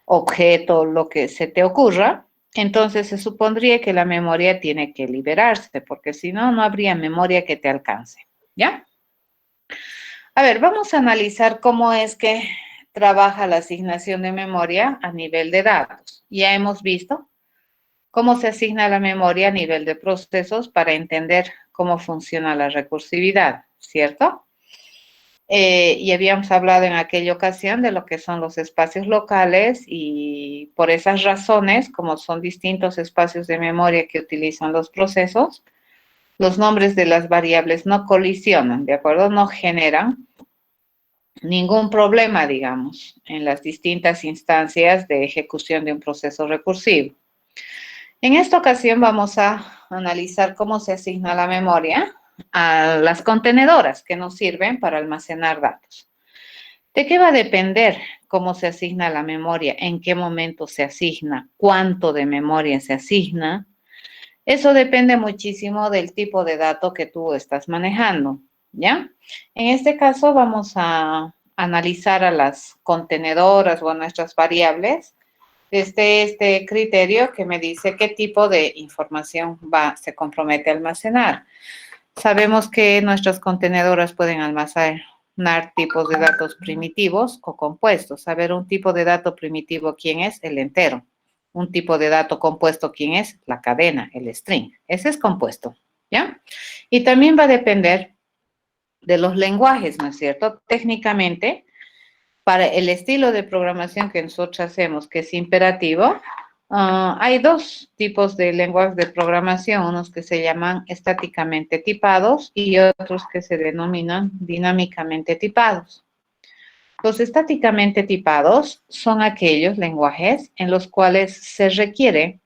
objeto, lo que se te ocurra, entonces se supondría que la memoria tiene que liberarse, porque si no, no habría memoria que te alcance, ¿ya? A ver, vamos a analizar cómo es que trabaja la asignación de memoria a nivel de datos. Ya hemos visto cómo se asigna la memoria a nivel de procesos para entender cómo funciona la recursividad, ¿cierto? Y habíamos hablado en aquella ocasión de lo que son los espacios locales y por esas razones, como son distintos espacios de memoria que utilizan los procesos, los nombres de las variables no colisionan, ¿de acuerdo? No generan ningún problema, digamos, en las distintas instancias de ejecución de un proceso recursivo. En esta ocasión vamos a analizar cómo se asigna la memoria a las contenedoras que nos sirven para almacenar datos. ¿De qué va a depender cómo se asigna la memoria, en qué momento se asigna, cuánto de memoria se asigna, eso depende muchísimo del tipo de dato que tú estás manejando, ¿ya? En este caso vamos a analizar a las contenedoras o a nuestras variables desde este criterio que me dice qué tipo de información se compromete a almacenar. Sabemos que nuestras contenedoras pueden almacenar tipos de datos primitivos o compuestos. Saber un tipo de dato primitivo, ¿quién es? El entero. Un tipo de dato compuesto, ¿quién es? La cadena, el string. Ese es compuesto, ¿ya? Y también va a depender de los lenguajes, ¿no es cierto? Técnicamente, para el estilo de programación que nosotros hacemos, que es imperativo, hay dos tipos de lenguajes de programación, unos que se llaman estáticamente tipados y otros que se denominan dinámicamente tipados. Los estáticamente tipados son aquellos lenguajes en los cuales se requiere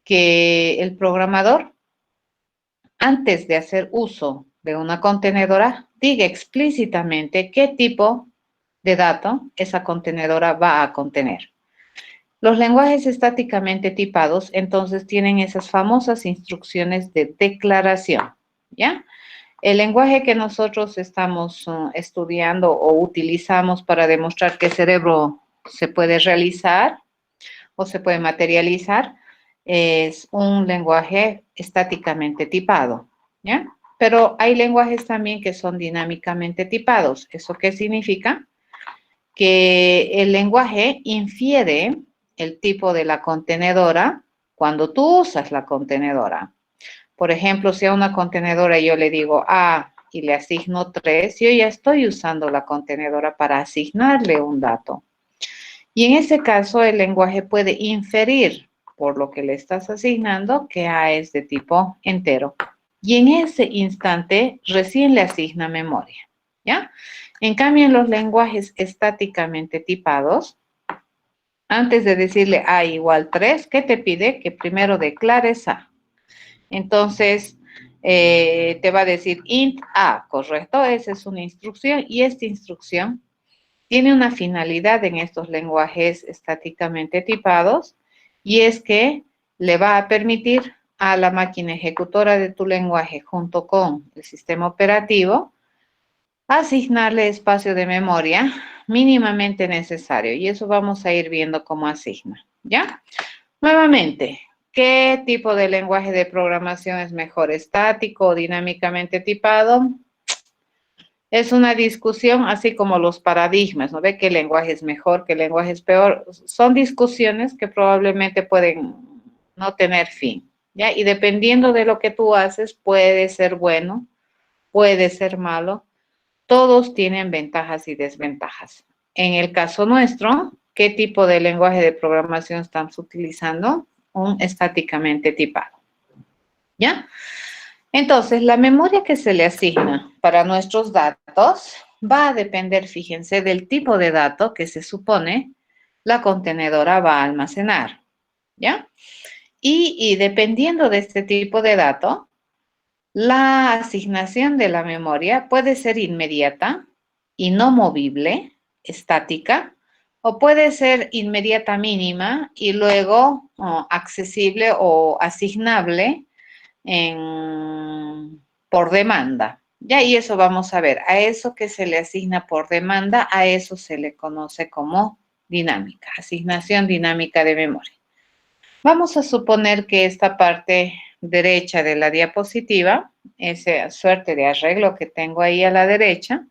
que el programador, antes de hacer uso de una contenedora, diga explícitamente qué tipo de dato esa contenedora va a contener. Los lenguajes estáticamente tipados, entonces, tienen esas famosas instrucciones de declaración, ¿ya? El lenguaje que nosotros estamos estudiando o utilizamos para demostrar que el cerebro se puede realizar o se puede materializar es un lenguaje estáticamente tipado, ¿ya? Pero hay lenguajes también que son dinámicamente tipados. ¿Eso qué significa? Que el lenguaje infiere el tipo de la contenedora cuando tú usas la contenedora. Por ejemplo, si a una contenedora yo le digo A y le asigno 3, yo ya estoy usando la contenedora para asignarle un dato. Y en ese caso, el lenguaje puede inferir por lo que le estás asignando que A es de tipo entero. Y en ese instante recién le asigna memoria, ¿ya? En cambio, en los lenguajes estáticamente tipados, antes de decirle A igual 3, ¿qué te pide? Que primero declares A. Entonces, te va a decir int A, ¿correcto? Esa es una instrucción y esta instrucción tiene una finalidad en estos lenguajes estáticamente tipados y es que le va a permitir a la máquina ejecutora de tu lenguaje junto con el sistema operativo asignarle espacio de memoria mínimamente necesario y eso vamos a ir viendo cómo asigna, ¿ya? Nuevamente, ¿qué tipo de lenguaje de programación es mejor, estático o dinámicamente tipado? Es una discusión así como los paradigmas, ¿no? ¿Ve qué lenguaje es mejor, qué lenguaje es peor? Son discusiones que probablemente pueden no tener fin, ¿ya? Y dependiendo de lo que tú haces, puede ser bueno, puede ser malo. Todos tienen ventajas y desventajas. En el caso nuestro, ¿qué tipo de lenguaje de programación estamos utilizando? Un estáticamente tipado, ¿ya? Entonces, la memoria que se le asigna para nuestros datos va a depender, fíjense, del tipo de dato que se supone la contenedora va a almacenar, ¿ya? Y dependiendo de este tipo de dato, la asignación de la memoria puede ser inmediata y no movible, estática, o puede ser inmediata mínima y luego accesible o asignable por demanda. Ya, y eso vamos a ver. A eso que se le asigna por demanda, a eso se le conoce como dinámica, asignación dinámica de memoria. Vamos a suponer que esta parte derecha de la diapositiva, esa suerte de arreglo que tengo ahí a la derecha,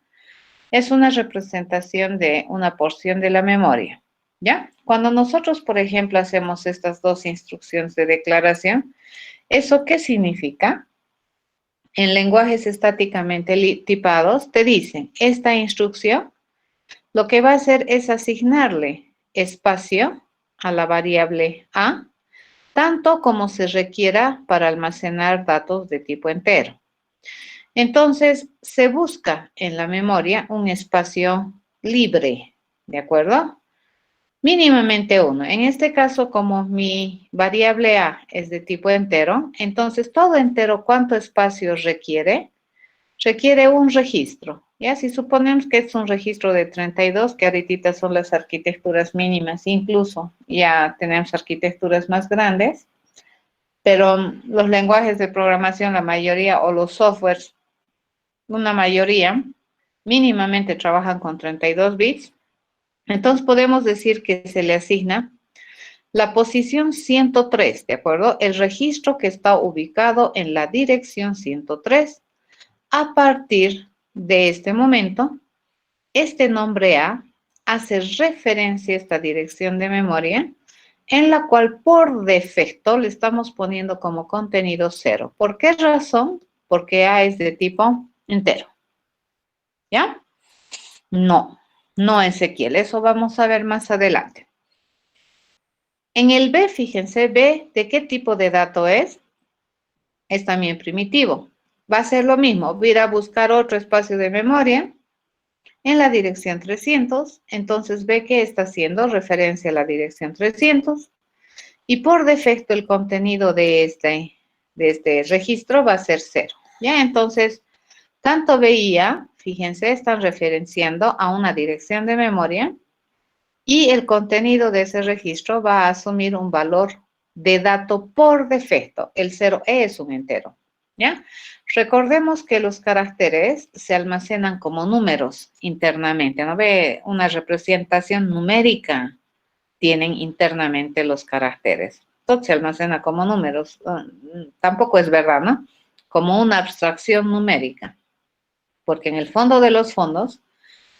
es una representación de una porción de la memoria, ¿ya? Cuando nosotros, por ejemplo, hacemos estas dos instrucciones de declaración, ¿eso qué significa? En lenguajes estáticamente tipados te dicen, esta instrucción lo que va a hacer es asignarle espacio a la variable A, tanto como se requiera para almacenar datos de tipo entero. Entonces, se busca en la memoria un espacio libre, ¿de acuerdo? Mínimamente uno. En este caso, como mi variable A es de tipo entero, entonces todo entero, ¿cuánto espacio requiere? requiere un registro. Ya, si suponemos que es un registro de 32, que ahorita son las arquitecturas mínimas, incluso ya tenemos arquitecturas más grandes, pero los lenguajes de programación, la mayoría, o los softwares, una mayoría, mínimamente trabajan con 32 bits. Entonces podemos decir que se le asigna la posición 103, ¿de acuerdo? El registro que está ubicado en la dirección 103. A partir de este momento, este nombre A hace referencia a esta dirección de memoria, en la cual por defecto le estamos poniendo como contenido 0. ¿Por qué razón? Porque A es de tipo entero. ¿Ya? No, no Ezequiel, eso vamos a ver más adelante. En el B, fíjense, B, ¿de qué tipo de dato es? Es también primitivo. Va a ser lo mismo, voy a ir a buscar otro espacio de memoria en la dirección 300, entonces ve que está haciendo referencia a la dirección 300 y por defecto el contenido de este registro va a ser 0. ¿Ya? Entonces, tanto B y A, fíjense, están referenciando a una dirección de memoria y el contenido de ese registro va a asumir un valor de dato por defecto. El 0 es un entero, ¿ya? Recordemos que los caracteres se almacenan como números internamente, ¿no ve? Una representación numérica tienen internamente los caracteres. Todo se almacena como números. Tampoco es verdad, ¿no? Como una abstracción numérica, porque en el fondo de los fondos,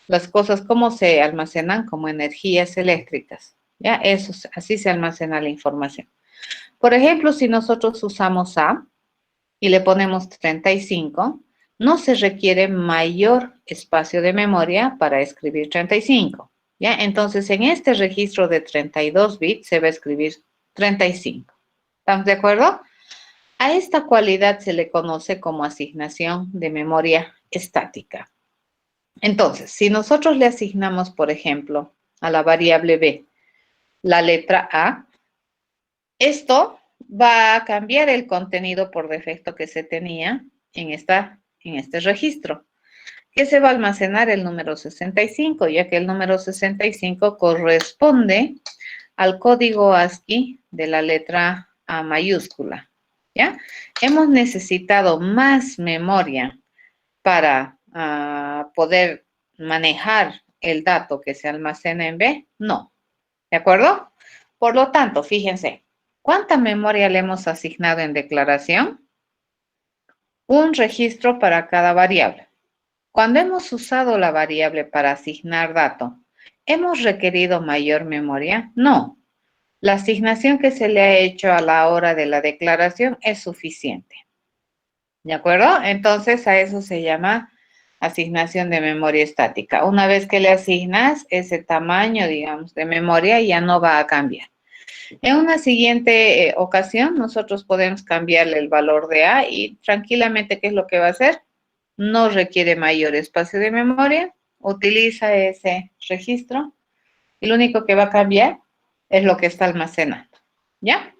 las cosas como se almacenan como energías eléctricas, ¿ya? Eso, así se almacena la información. Por ejemplo, si nosotros usamos A y le ponemos 35, no se requiere mayor espacio de memoria para escribir 35, ¿ya? Entonces, en este registro de 32 bits se va a escribir 35. ¿Estamos de acuerdo? A esta cualidad se le conoce como asignación de memoria estática. Entonces, si nosotros le asignamos, por ejemplo, a la variable B la letra A, esto va a cambiar el contenido por defecto que se tenía en este registro, que se va a almacenar el número 65, ya que el número 65 corresponde al código ASCII de la letra A mayúscula, ¿ya? Hemos necesitado más memoria para poder manejar el dato que se almacena en B? No. ¿De acuerdo? Por lo tanto, fíjense, ¿cuánta memoria le hemos asignado en declaración? Un registro para cada variable. Cuando hemos usado la variable para asignar dato, ¿hemos requerido mayor memoria? No. La asignación que se le ha hecho a la hora de la declaración es suficiente. ¿De acuerdo? Entonces, a eso se llama asignación de memoria estática. Una vez que le asignas ese tamaño, digamos, de memoria, ya no va a cambiar. En una siguiente ocasión, nosotros podemos cambiarle el valor de A y tranquilamente, ¿qué es lo que va a hacer? No requiere mayor espacio de memoria, utiliza ese registro y lo único que va a cambiar es lo que está almacenando. ¿Ya?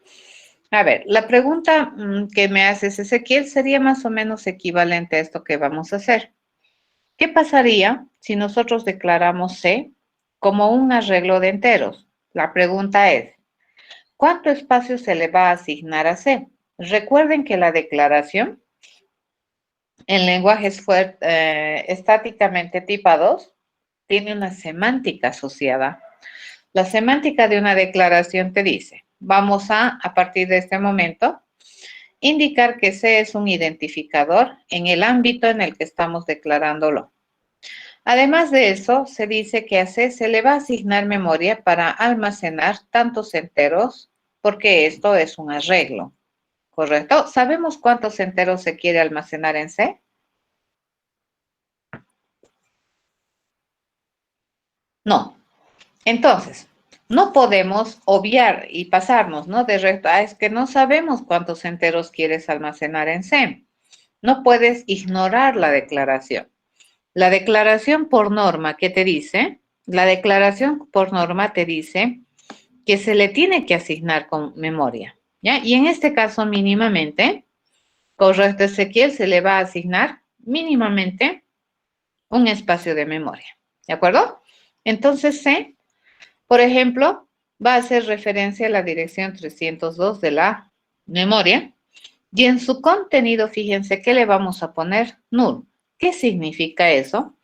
A ver, la pregunta que me haces, Ezequiel, sería más o menos equivalente a esto que vamos a hacer. ¿Qué pasaría si nosotros declaramos C como un arreglo de enteros? La pregunta es, ¿cuánto espacio se le va a asignar a C? Recuerden que la declaración en lenguajes estáticamente tipados tiene una semántica asociada. La semántica de una declaración te dice, vamos a partir de este momento, indicar que C es un identificador en el ámbito en el que estamos declarándolo. Además de eso, se dice que a C se le va a asignar memoria para almacenar tantos enteros, porque esto es un arreglo, ¿correcto? ¿Sabemos cuántos enteros se quiere almacenar en C? No. Entonces, no podemos obviar y pasarnos, ¿no? De recto, es que no sabemos cuántos enteros quieres almacenar en C. No puedes ignorar la declaración. La declaración por norma, ¿qué te dice? La declaración por norma te dice que se le tiene que asignar con memoria, ¿ya? Y en este caso, mínimamente, correcto, Ezequiel, se le va a asignar mínimamente un espacio de memoria, ¿de acuerdo? Entonces C, por ejemplo, va a hacer referencia a la dirección 302 de la memoria y en su contenido, fíjense que le vamos a poner null. ¿Qué significa eso?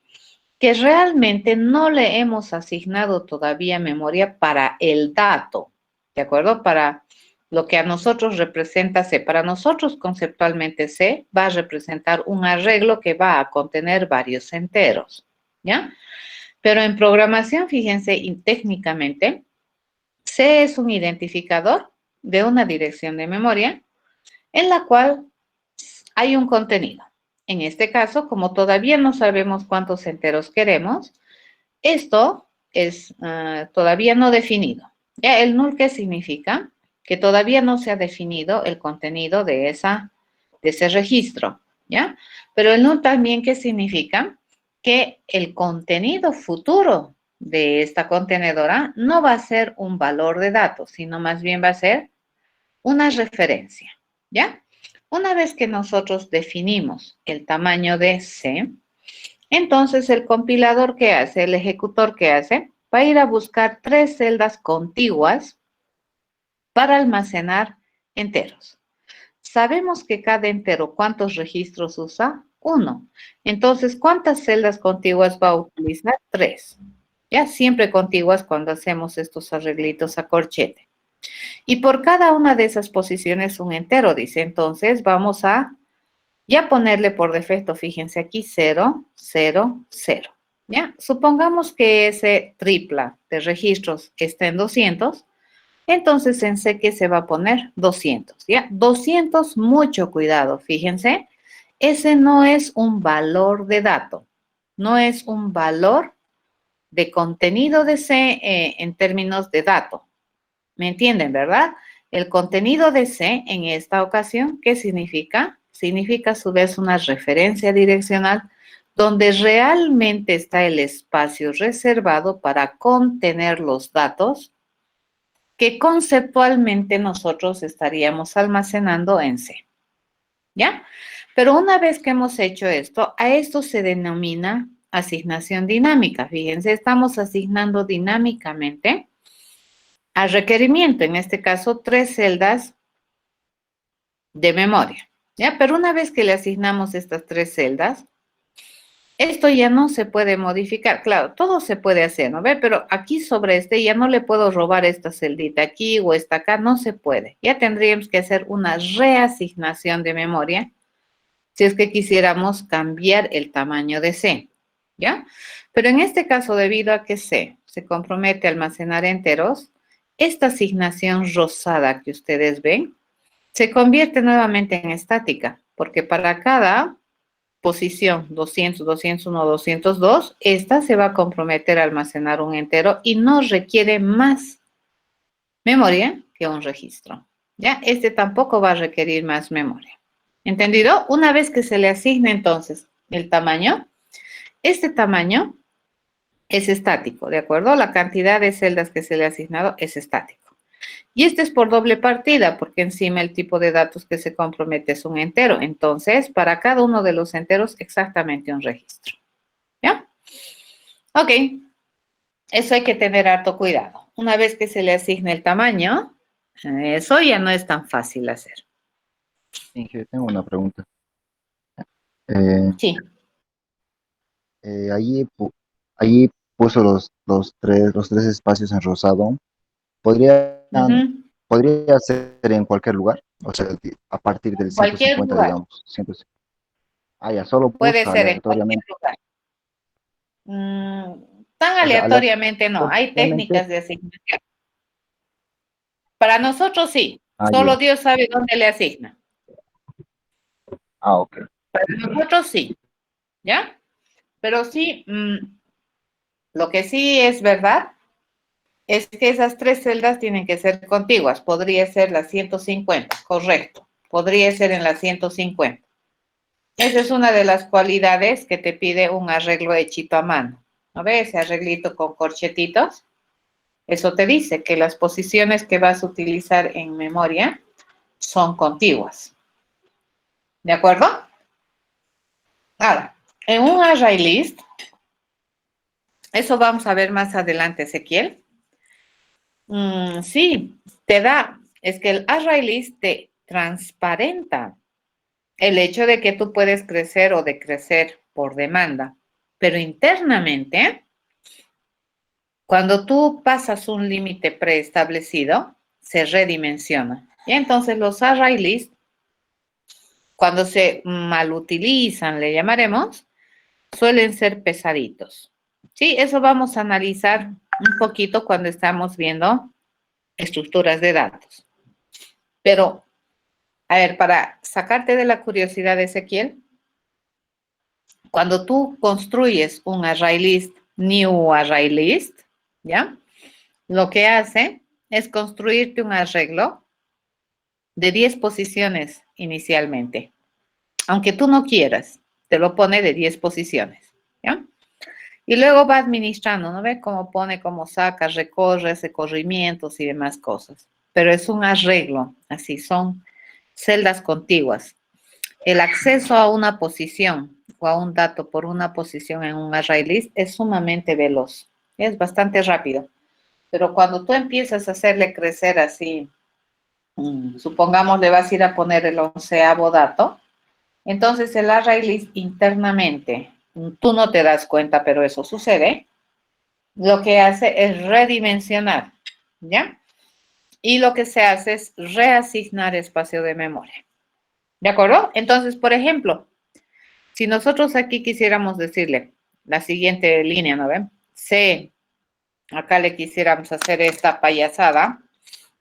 Que realmente no le hemos asignado todavía memoria para el dato, ¿de acuerdo? Para lo que a nosotros representa C. Para nosotros conceptualmente C va a representar un arreglo que va a contener varios enteros, ¿ya? Pero en programación, fíjense, y técnicamente, C es un identificador de una dirección de memoria en la cual hay un contenido. En este caso, como todavía no sabemos cuántos enteros queremos, esto es todavía no definido. ¿Ya? El null, ¿qué significa? Que todavía no se ha definido el contenido de ese registro, ¿ya? Pero el null también, ¿qué significa? Que el contenido futuro de esta contenedora no va a ser un valor de datos, sino más bien va a ser una referencia, ¿ya? Una vez que nosotros definimos el tamaño de C, entonces el compilador, ¿qué hace? El ejecutor, ¿qué hace? Va a ir a buscar 3 celdas contiguas para almacenar enteros. Sabemos que cada entero, ¿cuántos registros usa? 1. Entonces, ¿cuántas celdas contiguas va a utilizar? 3. Ya siempre contiguas cuando hacemos estos arreglitos a corchete. Y por cada una de esas posiciones un entero, dice. Entonces, vamos a ya ponerle por defecto, fíjense aquí, 0, 0, 0. ¿Ya? Supongamos que ese tripla de registros está en 200, entonces en C que se va a poner 200, ¿ya? 200, mucho cuidado, fíjense, ese no es un valor de dato, no es un valor de contenido de C en términos de dato. ¿Me entienden, verdad? El contenido de C en esta ocasión, ¿qué significa? Significa a su vez una referencia direccional donde realmente está el espacio reservado para contener los datos que conceptualmente nosotros estaríamos almacenando en C. ¿Ya? Pero una vez que hemos hecho esto, a esto se denomina asignación dinámica. Fíjense, estamos asignando dinámicamente a requerimiento, en este caso, 3 celdas de memoria, ¿ya? Pero una vez que le asignamos estas 3 celdas, esto ya no se puede modificar. Claro, todo se puede hacer, ¿no ve? Pero aquí sobre este ya no le puedo robar esta celdita aquí o esta acá, no se puede. Ya tendríamos que hacer una reasignación de memoria si es que quisiéramos cambiar el tamaño de C, ¿ya? Pero en este caso, debido a que C se compromete a almacenar enteros, esta asignación rosada que ustedes ven se convierte nuevamente en estática, porque para cada posición 200, 201, 202, esta se va a comprometer a almacenar un entero y no requiere más memoria que un registro. ¿Ya? Este tampoco va a requerir más memoria. ¿Entendido? Una vez que se le asigne entonces el tamaño, este tamaño es estático, ¿de acuerdo? La cantidad de celdas que se le ha asignado es estático. Y este es por doble partida, porque encima el tipo de datos que se compromete es un entero. Entonces, para cada uno de los enteros, exactamente un registro. ¿Ya? Ok. Eso hay que tener harto cuidado. Una vez que se le asigne el tamaño, eso ya no es tan fácil hacer.
Inge, tengo una pregunta. Eh,
Sí.
allí puso los tres espacios en rosado.
Ujú.
¿Podría ser en cualquier lugar? O sea, a partir del ciento
Cualquier
cincuenta
lugar.
digamos. Ya solo
Puede
puso
ser en cualquier
aleatoriamente.
lugar. Tan
O sea,
aleatoriamente no. Hay
aleatoriamente.
técnicas de asignación. Para nosotros sí. Solo
Ya.
Dios sabe dónde le asigna.
Ok.
Para nosotros sí. ¿Ya? Pero sí, lo que sí es verdad es que esas 3 celdas tienen que ser contiguas. Podría ser la 150, correcto. Podría ser en la 150. Esa es una de las cualidades que te pide un arreglo hechito a mano. ¿No ves? Ese arreglito con corchetitos. Eso te dice que las posiciones que vas a utilizar en memoria son contiguas. ¿De acuerdo? Ahora, en un array list, eso vamos a ver más adelante, Ezequiel. Sí, te da, es que el array list te transparenta el hecho de que tú puedes crecer o decrecer por demanda, pero internamente, cuando tú pasas un límite preestablecido, se redimensiona. Y entonces los array lists, cuando se malutilizan, le llamaremos, suelen ser pesaditos. Sí, eso vamos a analizar un poquito cuando estamos viendo estructuras de datos. Pero, a ver, para sacarte de la curiosidad, Ezequiel, cuando tú construyes un array list, new array list, ¿ya? Lo que hace es construirte un arreglo de 10 posiciones inicialmente. Aunque tú no quieras, te lo pone de 10 posiciones, ¿ya? Y luego va administrando, ¿no ve? Cómo pone, cómo saca, recorre, hace corrimientos y demás cosas. Pero es un arreglo, así son celdas contiguas. El acceso a una posición o a un dato por una posición en un array list es sumamente veloz, es bastante rápido. Pero cuando tú empiezas a hacerle crecer así, supongamos le vas a ir a poner el 11º dato, entonces el array list internamente, tú no te das cuenta, pero eso sucede, lo que hace es redimensionar, ¿ya? Y lo que se hace es reasignar espacio de memoria. ¿De acuerdo? Entonces, por ejemplo, si nosotros aquí quisiéramos decirle la siguiente línea, ¿no ven? C, acá le quisiéramos hacer esta payasada,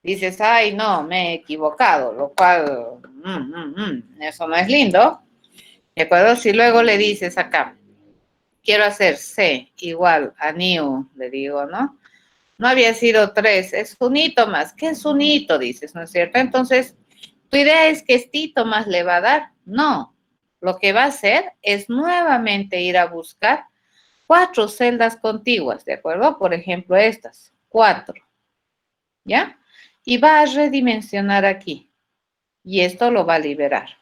dices, ay, no, me he equivocado, lo cual, eso no es lindo. ¿De acuerdo? Si luego le dices acá, quiero hacer C igual a new, le digo, ¿no? No había sido 3, es un hito más. ¿Qué es un hito? Dices, ¿no es cierto? Entonces, ¿tu idea es que este hito más le va a dar? No. Lo que va a hacer es nuevamente ir a buscar 4 celdas contiguas, ¿de acuerdo? Por ejemplo, estas, 4, ¿ya? Y va a redimensionar aquí. Y esto lo va a liberar.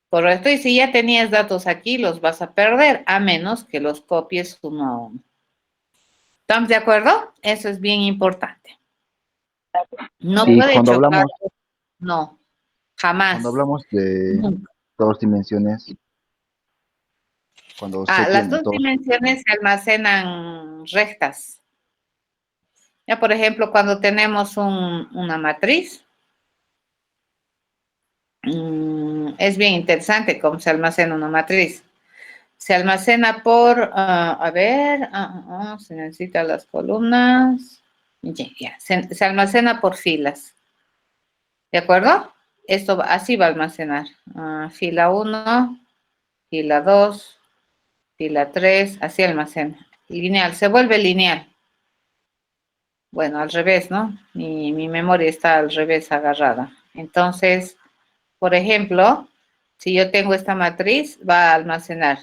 Correcto, y si ya tenías datos aquí, los vas a perder, a menos que los copies uno a uno. ¿Estamos de acuerdo? Eso es bien importante. No
Y
puede chocar, no,
cuando
jamás.
hablamos de
Nunca.
2 dimensiones, cuando C
Las
tiene
dos
dos,
dimensiones se almacenan rectas. Ya, por ejemplo, cuando tenemos una matriz, es bien interesante cómo se almacena una matriz. Se almacena por, se necesitan las columnas. Ya. Se almacena por filas. ¿De acuerdo? Esto así va a almacenar. Fila 1, fila 2, fila 3, así almacena. Lineal, se vuelve lineal. Bueno, al revés, ¿no? Mi memoria está al revés agarrada. Entonces, por ejemplo, si yo tengo esta matriz, va a almacenar.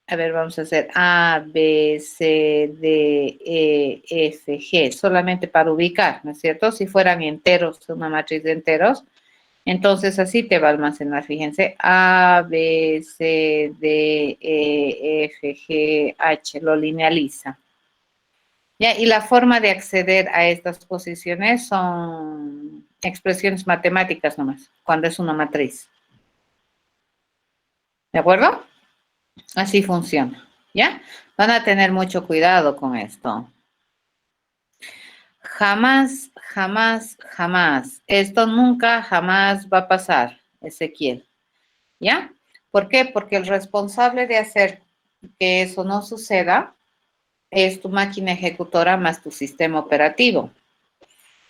A ver, vamos a hacer A, B, C, D, E, F, G, solamente para ubicar, ¿no es cierto? Si fueran enteros, una matriz de enteros, entonces así te va a almacenar, fíjense, A, B, C, D, E, F, G, H, lo linealiza. Ya, y la forma de acceder a estas posiciones son expresiones matemáticas nomás, cuando es una matriz. ¿De acuerdo? Así funciona, ¿ya? Van a tener mucho cuidado con esto. Jamás, jamás, jamás. Esto nunca, jamás va a pasar, Ezequiel. ¿Ya? ¿Por qué? Porque el responsable de hacer que eso no suceda es tu máquina ejecutora más tu sistema operativo.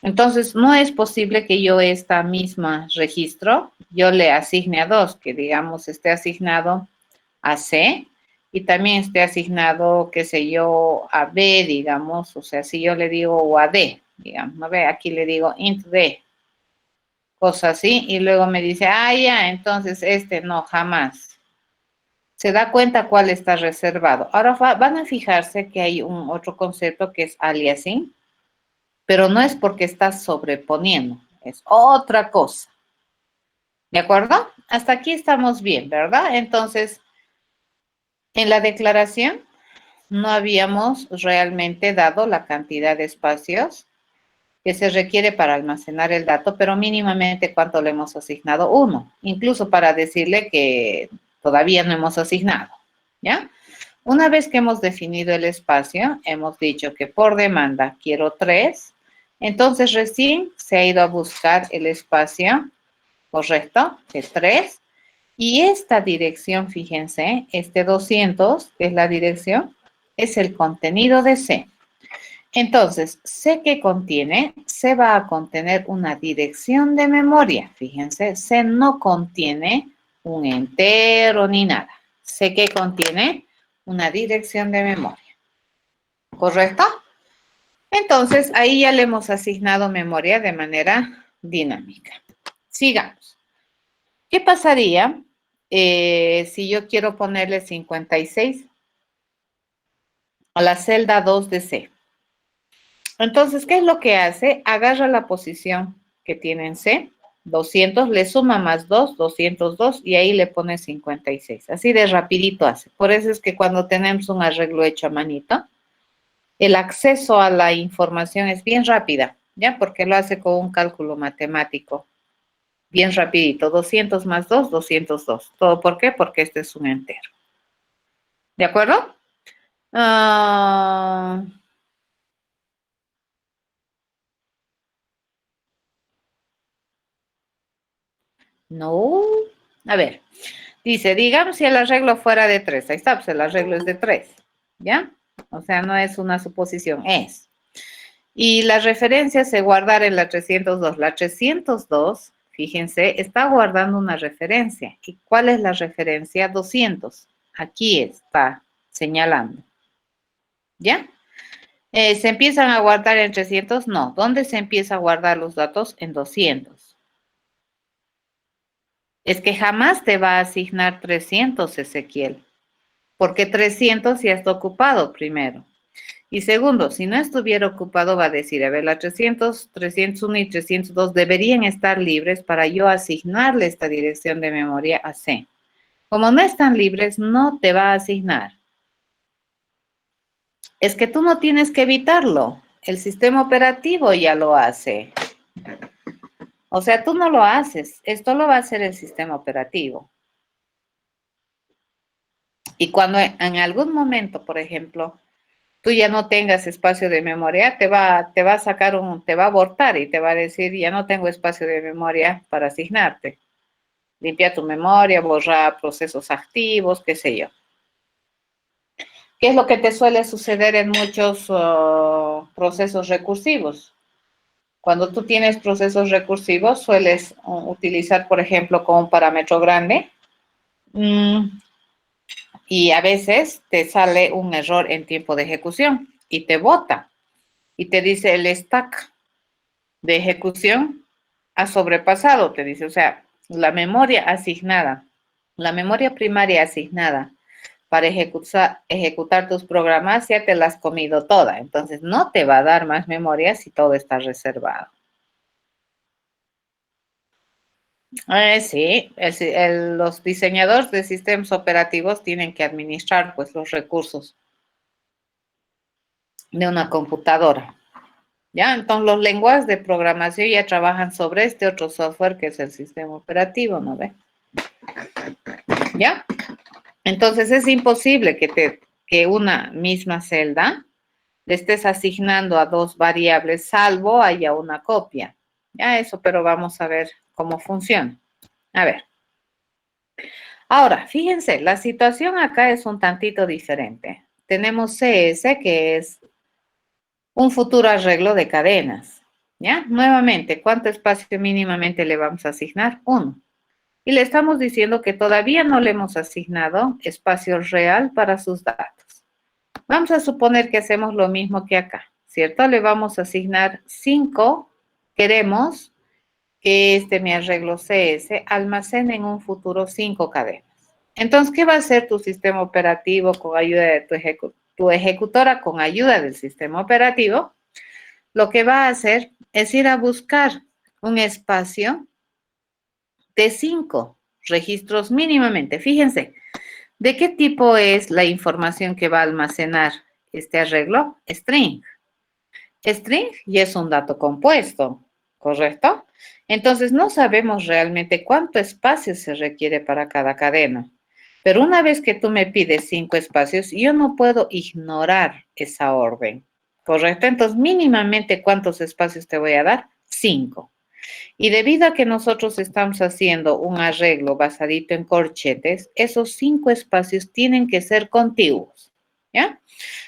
Entonces, no es posible que yo esta misma registro, yo le asigne a 2, que digamos esté asignado a C y también esté asignado, qué sé yo, a B, digamos, o sea, si yo le digo o a D, digamos, ¿no ve? Aquí le digo int D, cosa así, y luego me dice, ya, entonces este no, jamás. Se da cuenta cuál está reservado. Ahora van a fijarse que hay un otro concepto que es aliasing, pero no es porque estás sobreponiendo, es otra cosa. ¿De acuerdo? Hasta aquí estamos bien, ¿verdad? Entonces, En la declaración no habíamos realmente dado la cantidad de espacios que se requiere para almacenar el dato, pero mínimamente cuánto le hemos asignado, 1, incluso para decirle que todavía no hemos asignado, ¿ya? Una vez que hemos definido el espacio, hemos dicho que por demanda quiero 3, entonces recién se ha ido a buscar el espacio correcto, de 3, y esta dirección, fíjense, este 200, que es la dirección, es el contenido de C. Entonces, C que contiene, C va a contener una dirección de memoria. Fíjense, C no contiene un entero ni nada. C que contiene una dirección de memoria. ¿Correcto? Entonces, ahí ya le hemos asignado memoria de manera dinámica. Sigamos. ¿Qué pasaría si yo quiero ponerle 56 a la celda 2 de C? Entonces, ¿qué es lo que hace? Agarra la posición que tiene en C, 200, le suma más 2, 202, y ahí le pone 56. Así de rapidito hace. Por eso es que cuando tenemos un arreglo hecho a manito, el acceso a la información es bien rápida, ¿ya? Porque lo hace con un cálculo matemático. Bien rapidito, 200 más 2, 202. ¿Todo por qué? Porque este es un entero. ¿De acuerdo? No. A ver. Dice, digamos si el arreglo fuera de 3. Ahí está, pues el arreglo es de 3. ¿Ya? O sea, no es una suposición, es. Y la referencia se guardar en la 302. La 302, fíjense, está guardando una referencia. ¿Y cuál es la referencia? 200. Aquí está señalando. ¿Ya? ¿Se empiezan a guardar en 300? No. ¿Dónde se empieza a guardar los datos? En 200. Es que jamás te va a asignar 300, Ezequiel, porque 300 ya está ocupado primero. Y segundo, si no estuviera ocupado, va a decir, a ver, la 300, 301 y 302 deberían estar libres para yo asignarle esta dirección de memoria a C. Como no están libres, no te va a asignar. Es que tú no tienes que evitarlo. El sistema operativo ya lo hace. O sea, tú no lo haces. Esto lo va a hacer el sistema operativo. Y cuando en algún momento, por ejemplo, tú ya no tengas espacio de memoria, te va a sacar te va a abortar y te va a decir, ya no tengo espacio de memoria para asignarte. Limpia tu memoria, borra procesos activos, qué sé yo. ¿Qué es lo que te suele suceder en muchos procesos recursivos? Cuando tú tienes procesos recursivos, sueles utilizar, por ejemplo, con un parámetro grande, y a veces te sale un error en tiempo de ejecución y te bota y te dice el stack de ejecución ha sobrepasado, te dice, o sea, la memoria asignada, la memoria primaria asignada para ejecutar tus programas ya te la has comido toda, entonces no te va a dar más memoria si todo está reservado. Sí, los diseñadores de sistemas operativos tienen que administrar pues los recursos de una computadora. ¿Ya? Entonces los lenguajes de programación ya trabajan sobre este otro software que es el sistema operativo, ¿no ve? ¿Ya? Entonces es imposible que una misma celda le estés asignando a dos variables, salvo haya una copia. Ya eso, pero vamos a ver cómo funciona. A ver. Ahora, fíjense, la situación acá es un tantito diferente. Tenemos CS, que es un futuro arreglo de cadenas. ¿Ya? Nuevamente, ¿cuánto espacio mínimamente le vamos a asignar? 1. Y le estamos diciendo que todavía no le hemos asignado espacio real para sus datos. Vamos a suponer que hacemos lo mismo que acá, ¿cierto? Le vamos a asignar 5. Queremos que mi arreglo CS almacene en un futuro 5 cadenas. Entonces, ¿qué va a hacer tu sistema operativo con ayuda de tu ejecutora con ayuda del sistema operativo? Lo que va a hacer es ir a buscar un espacio de 5 registros mínimamente. Fíjense, ¿De qué tipo es la información que va a almacenar este arreglo? String. String y es un dato compuesto, ¿correcto? Entonces no sabemos realmente cuánto espacio se requiere para cada cadena. Pero una vez que tú me pides 5 espacios, yo no puedo ignorar esa orden, ¿correcto? Entonces mínimamente, ¿cuántos espacios te voy a dar? 5. Y debido a que nosotros estamos haciendo un arreglo basadito en corchetes, esos 5 espacios tienen que ser contiguos, ¿ya?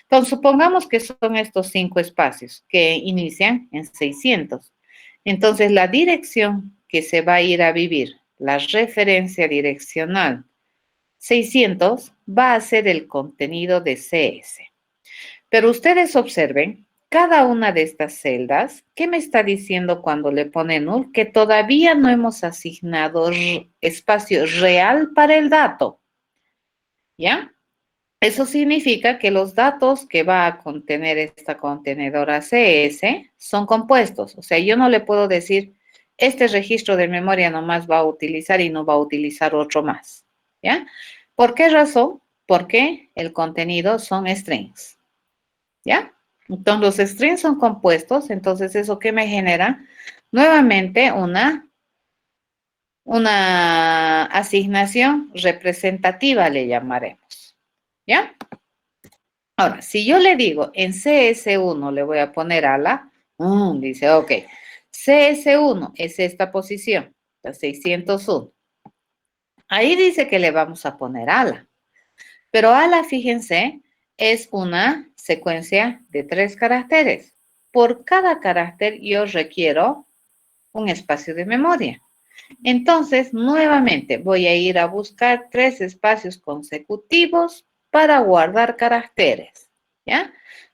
Entonces, supongamos que son estos 5 espacios que inician en 600. Entonces, la dirección que se va a ir a vivir, la referencia direccional 600, va a ser el contenido de CS. Pero ustedes observen, cada una de estas celdas, ¿qué me está diciendo cuando le pone null? Que todavía no hemos asignado espacio real para el dato, ¿ya? Eso significa que los datos que va a contener esta contenedora CS son compuestos. O sea, yo no le puedo decir, este registro de memoria nomás va a utilizar y no va a utilizar otro más, ¿ya? ¿Por qué razón? Porque el contenido son strings, ¿ya? Entonces, los strings son compuestos, entonces, ¿eso qué me genera? Nuevamente, una asignación representativa, le llamaremos, ¿ya? Ahora, si yo le digo en CS1 le voy a poner ala, dice, ok, CS1 es esta posición, la 601. Ahí dice que le vamos a poner ala. Pero ala, fíjense, es una secuencia de 3 caracteres. Por cada carácter yo requiero un espacio de memoria. Entonces, nuevamente voy a ir a buscar 3 espacios consecutivos para guardar caracteres, ¿ya?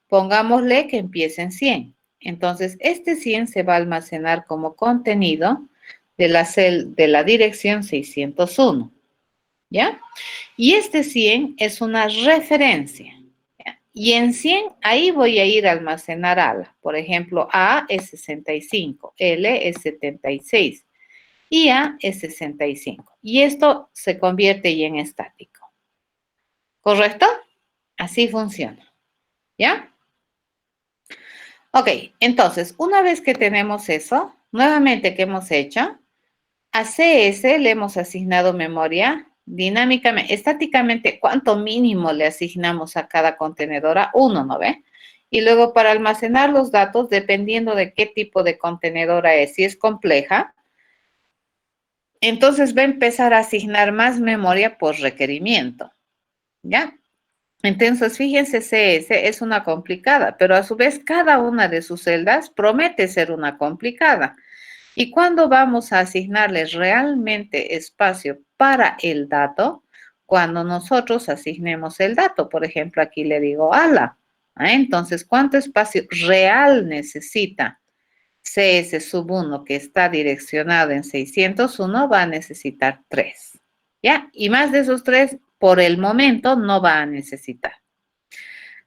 Pongámosle que empiece en 100. Entonces, este 100 se va a almacenar como contenido de la dirección 601, ¿ya? Y este 100 es una referencia, ¿ya? Y en 100, ahí voy a ir a almacenar ala. Por ejemplo, A es 65, L es 76 y A es 65. Y esto se convierte ya en estático. ¿Correcto? Así funciona. ¿Ya? Ok, entonces, una vez que tenemos eso, nuevamente, ¿qué hemos hecho? A CS le hemos asignado memoria dinámicamente, estáticamente, ¿cuánto mínimo le asignamos a cada contenedora? 1, ¿no ve? Y luego para almacenar los datos, dependiendo de qué tipo de contenedora es, si es compleja, entonces va a empezar a asignar más memoria por requerimiento, ¿ya? Entonces, fíjense, CS es una complicada, pero a su vez cada una de sus celdas promete ser una complicada. ¿Y cuándo vamos a asignarles realmente espacio para el dato? Cuando nosotros asignemos el dato. Por ejemplo, aquí le digo ala. Entonces, ¿cuánto espacio real necesita CS sub 1 que está direccionado en 601? Va a necesitar 3. ¿Ya? Y más de esos 3, por el momento, no va a necesitar.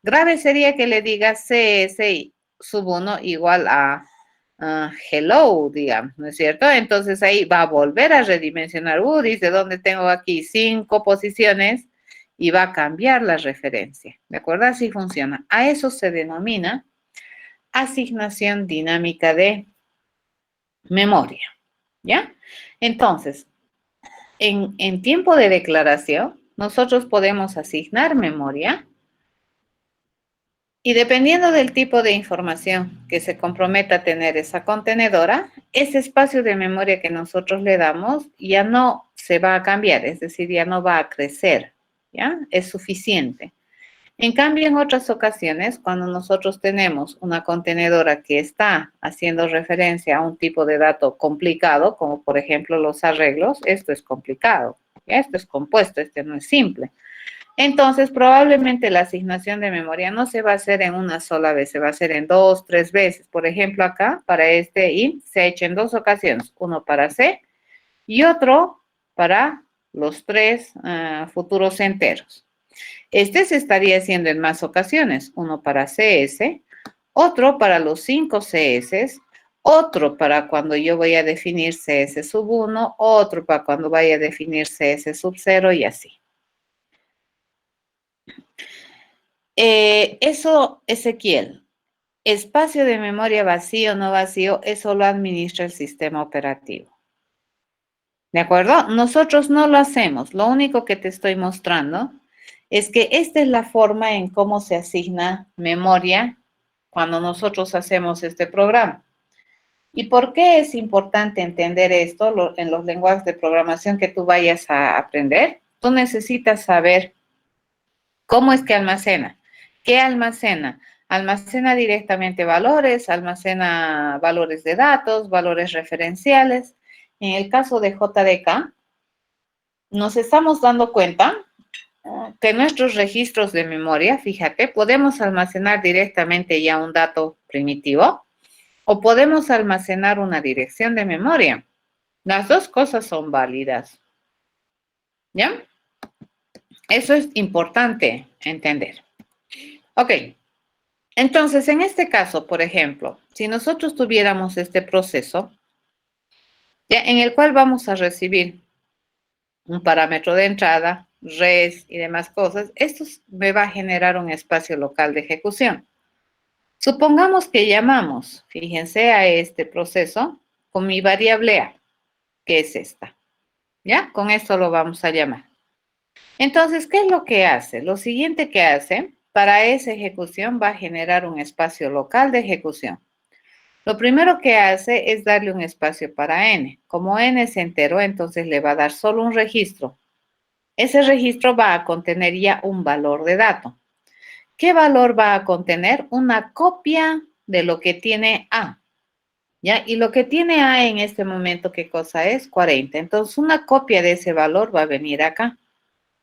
Grave sería que le diga CS sub 1 igual a hello, digamos, ¿no es cierto? Entonces ahí va a volver a redimensionar, dice, ¿dónde tengo aquí 5 posiciones? Y va a cambiar la referencia, ¿de acuerdo? Así funciona. A eso se denomina asignación dinámica de memoria, ¿ya? Entonces, en tiempo de declaración, nosotros podemos asignar memoria y dependiendo del tipo de información que se comprometa a tener esa contenedora, ese espacio de memoria que nosotros le damos ya no se va a cambiar, es decir, ya no va a crecer, ¿ya? Es suficiente. En cambio, en otras ocasiones, cuando nosotros tenemos una contenedora que está haciendo referencia a un tipo de dato complicado, como por ejemplo los arreglos, esto es complicado, ¿ya? Esto es compuesto, este no es simple. Entonces, probablemente la asignación de memoria no se va a hacer en una sola vez, se va a hacer en 2, 3 veces. Por ejemplo, acá, para este int, se ha hecho en 2 ocasiones, uno para C y otro para los 3 futuros enteros. Este se estaría haciendo en más ocasiones, uno para CS, otro para los 5 CS, otro para cuando yo voy a definir CS sub 1, otro para cuando vaya a definir CS sub 0 y así. Eso, Ezequiel, espacio de memoria vacío o no vacío, eso lo administra el sistema operativo. ¿De acuerdo? Nosotros no lo hacemos. Lo único que te estoy mostrando es que esta es la forma en cómo se asigna memoria cuando nosotros hacemos este programa. ¿Y por qué es importante entender esto en los lenguajes de programación que tú vayas a aprender? Tú necesitas saber cómo es que almacena. ¿Qué almacena? Almacena directamente valores, almacena valores de datos, valores referenciales. En el caso de JDK, nos estamos dando cuenta que nuestros registros de memoria, fíjate, podemos almacenar directamente ya un dato primitivo o podemos almacenar una dirección de memoria. Las dos cosas son válidas. ¿Ya? Eso es importante entender. Ok. Entonces, en este caso, por ejemplo, si nosotros tuviéramos este proceso, ya, en el cual vamos a recibir un parámetro de entrada, res y demás cosas, esto me va a generar un espacio local de ejecución. Supongamos que llamamos, fíjense, a este proceso con mi variable A, que es esta. ¿Ya? Con esto lo vamos a llamar. Entonces, ¿qué es lo que hace? Lo siguiente que hace, para esa ejecución va a generar un espacio local de ejecución. Lo primero que hace es darle un espacio para n. Como n es entero, entonces le va a dar solo un registro. Ese registro va a contener ya un valor de dato. ¿Qué valor va a contener? Una copia de lo que tiene A. ¿Ya? Y lo que tiene A en este momento, ¿qué cosa es? 40. Entonces, una copia de ese valor va a venir acá,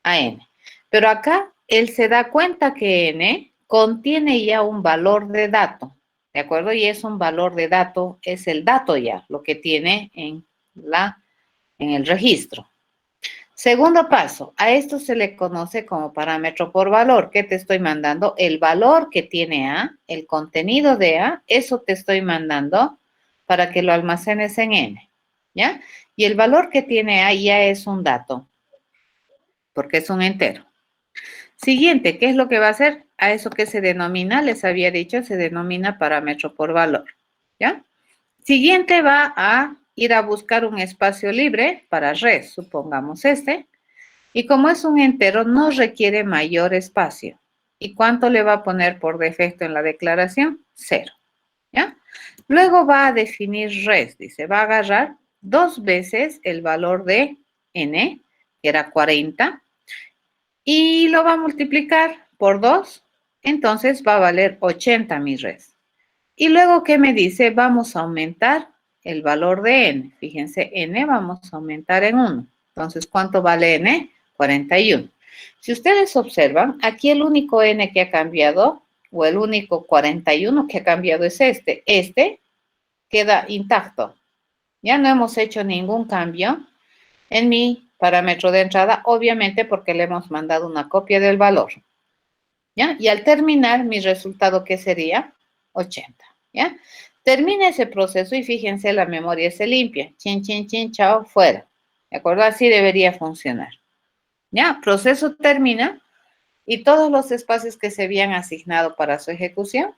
a n. Pero acá, él se da cuenta que n contiene ya un valor de dato. ¿De acuerdo? Y es un valor de dato, es el dato ya, lo que tiene en el registro. Segundo paso, a esto se le conoce como parámetro por valor. ¿Qué te estoy mandando? El valor que tiene A, el contenido de A, eso te estoy mandando para que lo almacenes en N, ¿ya? Y el valor que tiene A ya es un dato, porque es un entero. Siguiente, ¿qué es lo que va a hacer? A eso que se denomina, les había dicho, se denomina parámetro por valor, ¿ya? Siguiente va a ir a buscar un espacio libre para res, supongamos este, y como es un entero, no requiere mayor espacio. ¿Y cuánto le va a poner por defecto en la declaración? 0, ¿ya? Luego va a definir res, dice, va a agarrar 2 veces el valor de n, que era 40, y lo va a multiplicar por 2, entonces va a valer 80 mi res. Y luego, ¿qué me dice? Vamos a aumentar el valor de n. Fíjense, n vamos a aumentar en 1. Entonces, ¿cuánto vale n? 41. Si ustedes observan, aquí el único n que ha cambiado, o el único 41 que ha cambiado es este. Este queda intacto. Ya no hemos hecho ningún cambio en mi parámetro de entrada, obviamente porque le hemos mandado una copia del valor. ¿Ya? Y al terminar, mi resultado, ¿qué sería? 80. ¿Ya? Termina ese proceso y fíjense, la memoria se limpia. Chin, chin, chin, chao, fuera. ¿De acuerdo? Así debería funcionar. ¿Ya? Proceso termina y todos los espacios que se habían asignado para su ejecución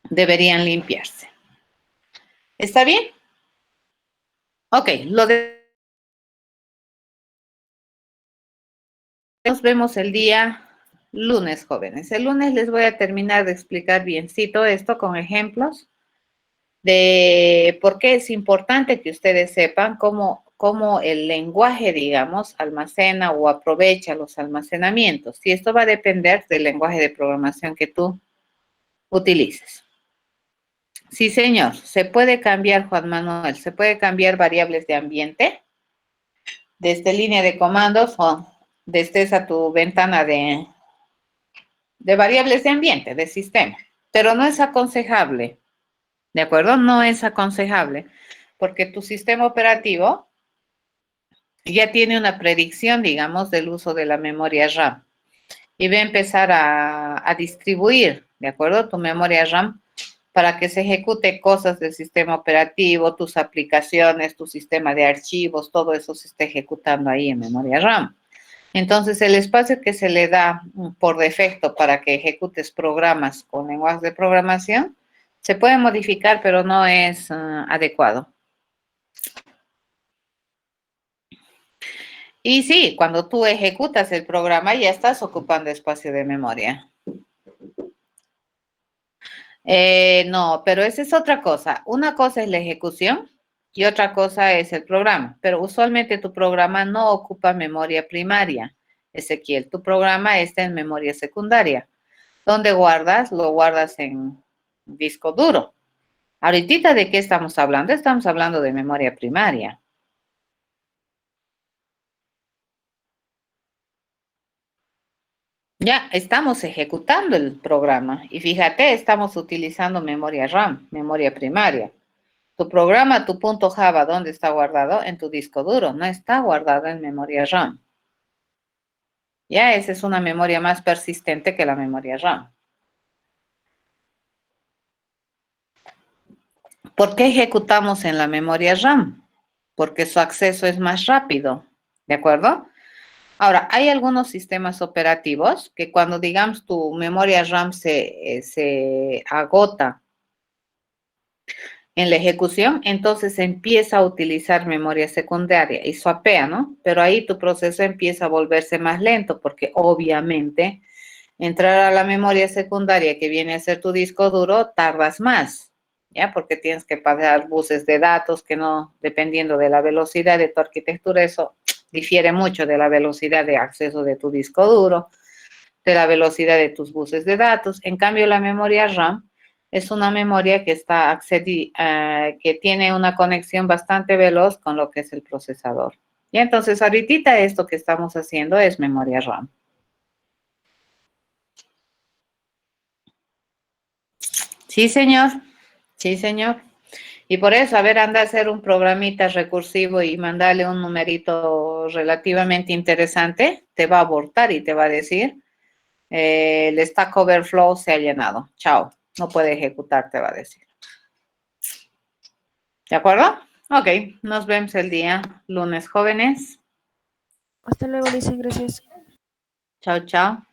deberían limpiarse. ¿Está bien? Ok, nos vemos el día lunes, jóvenes. El lunes les voy a terminar de explicar biencito esto con ejemplos de por qué es importante que ustedes sepan cómo el lenguaje, digamos, almacena o aprovecha los almacenamientos. Y esto va a depender del lenguaje de programación que tú utilices. Sí, señor, se puede cambiar, Juan Manuel, se puede cambiar variables de ambiente desde línea de comandos o desde esa tu ventana de variables de ambiente, de sistema. Pero no es aconsejable, ¿de acuerdo? No es aconsejable porque tu sistema operativo ya tiene una predicción, digamos, del uso de la memoria RAM y va a empezar a distribuir, ¿de acuerdo? Tu memoria RAM para que se ejecute cosas del sistema operativo, tus aplicaciones, tu sistema de archivos, todo eso se está ejecutando ahí en memoria RAM. Entonces, el espacio que se le da por defecto para que ejecutes programas con lenguajes de programación se puede modificar, pero no es adecuado. Y sí, cuando tú ejecutas el programa ya estás ocupando espacio de memoria. No, pero esa es otra cosa. Una cosa es la ejecución y otra cosa es el programa. Pero usualmente tu programa no ocupa memoria primaria, Ezequiel. Tu programa está en memoria secundaria. ¿Dónde guardas? Lo guardas en disco duro. Ahorita, ¿de qué estamos hablando? Estamos hablando de memoria primaria. Ya estamos ejecutando el programa y fíjate, estamos utilizando memoria RAM, memoria primaria. Tu programa, tu punto Java, ¿dónde está guardado? En tu disco duro, no está guardado en memoria RAM. Ya esa es una memoria más persistente que la memoria RAM. ¿Por qué ejecutamos en la memoria RAM? Porque su acceso es más rápido, ¿de acuerdo? Ahora, hay algunos sistemas operativos que cuando, digamos, tu memoria RAM se agota en la ejecución, entonces empieza a utilizar memoria secundaria y swapea, ¿no? Pero ahí tu proceso empieza a volverse más lento porque obviamente entrar a la memoria secundaria que viene a ser tu disco duro tardas más, ¿ya? Porque tienes que pasar buses de datos que no, dependiendo de la velocidad de tu arquitectura, eso difiere mucho de la velocidad de acceso de tu disco duro, de la velocidad de tus buses de datos. En cambio, la memoria RAM es una memoria que que tiene una conexión bastante veloz con lo que es el procesador. Y entonces, ahorita esto que estamos haciendo es memoria RAM. Sí, señor. Sí, señor. Y por eso, a ver, anda a hacer un programita recursivo y mandarle un numerito relativamente interesante, te va a abortar y te va a decir, el Stack Overflow se ha llenado. Chao. No puede ejecutar, te va a decir. ¿De acuerdo? Ok, nos vemos el día lunes, jóvenes.
Hasta luego, Lisa, gracias.
Chao, chao.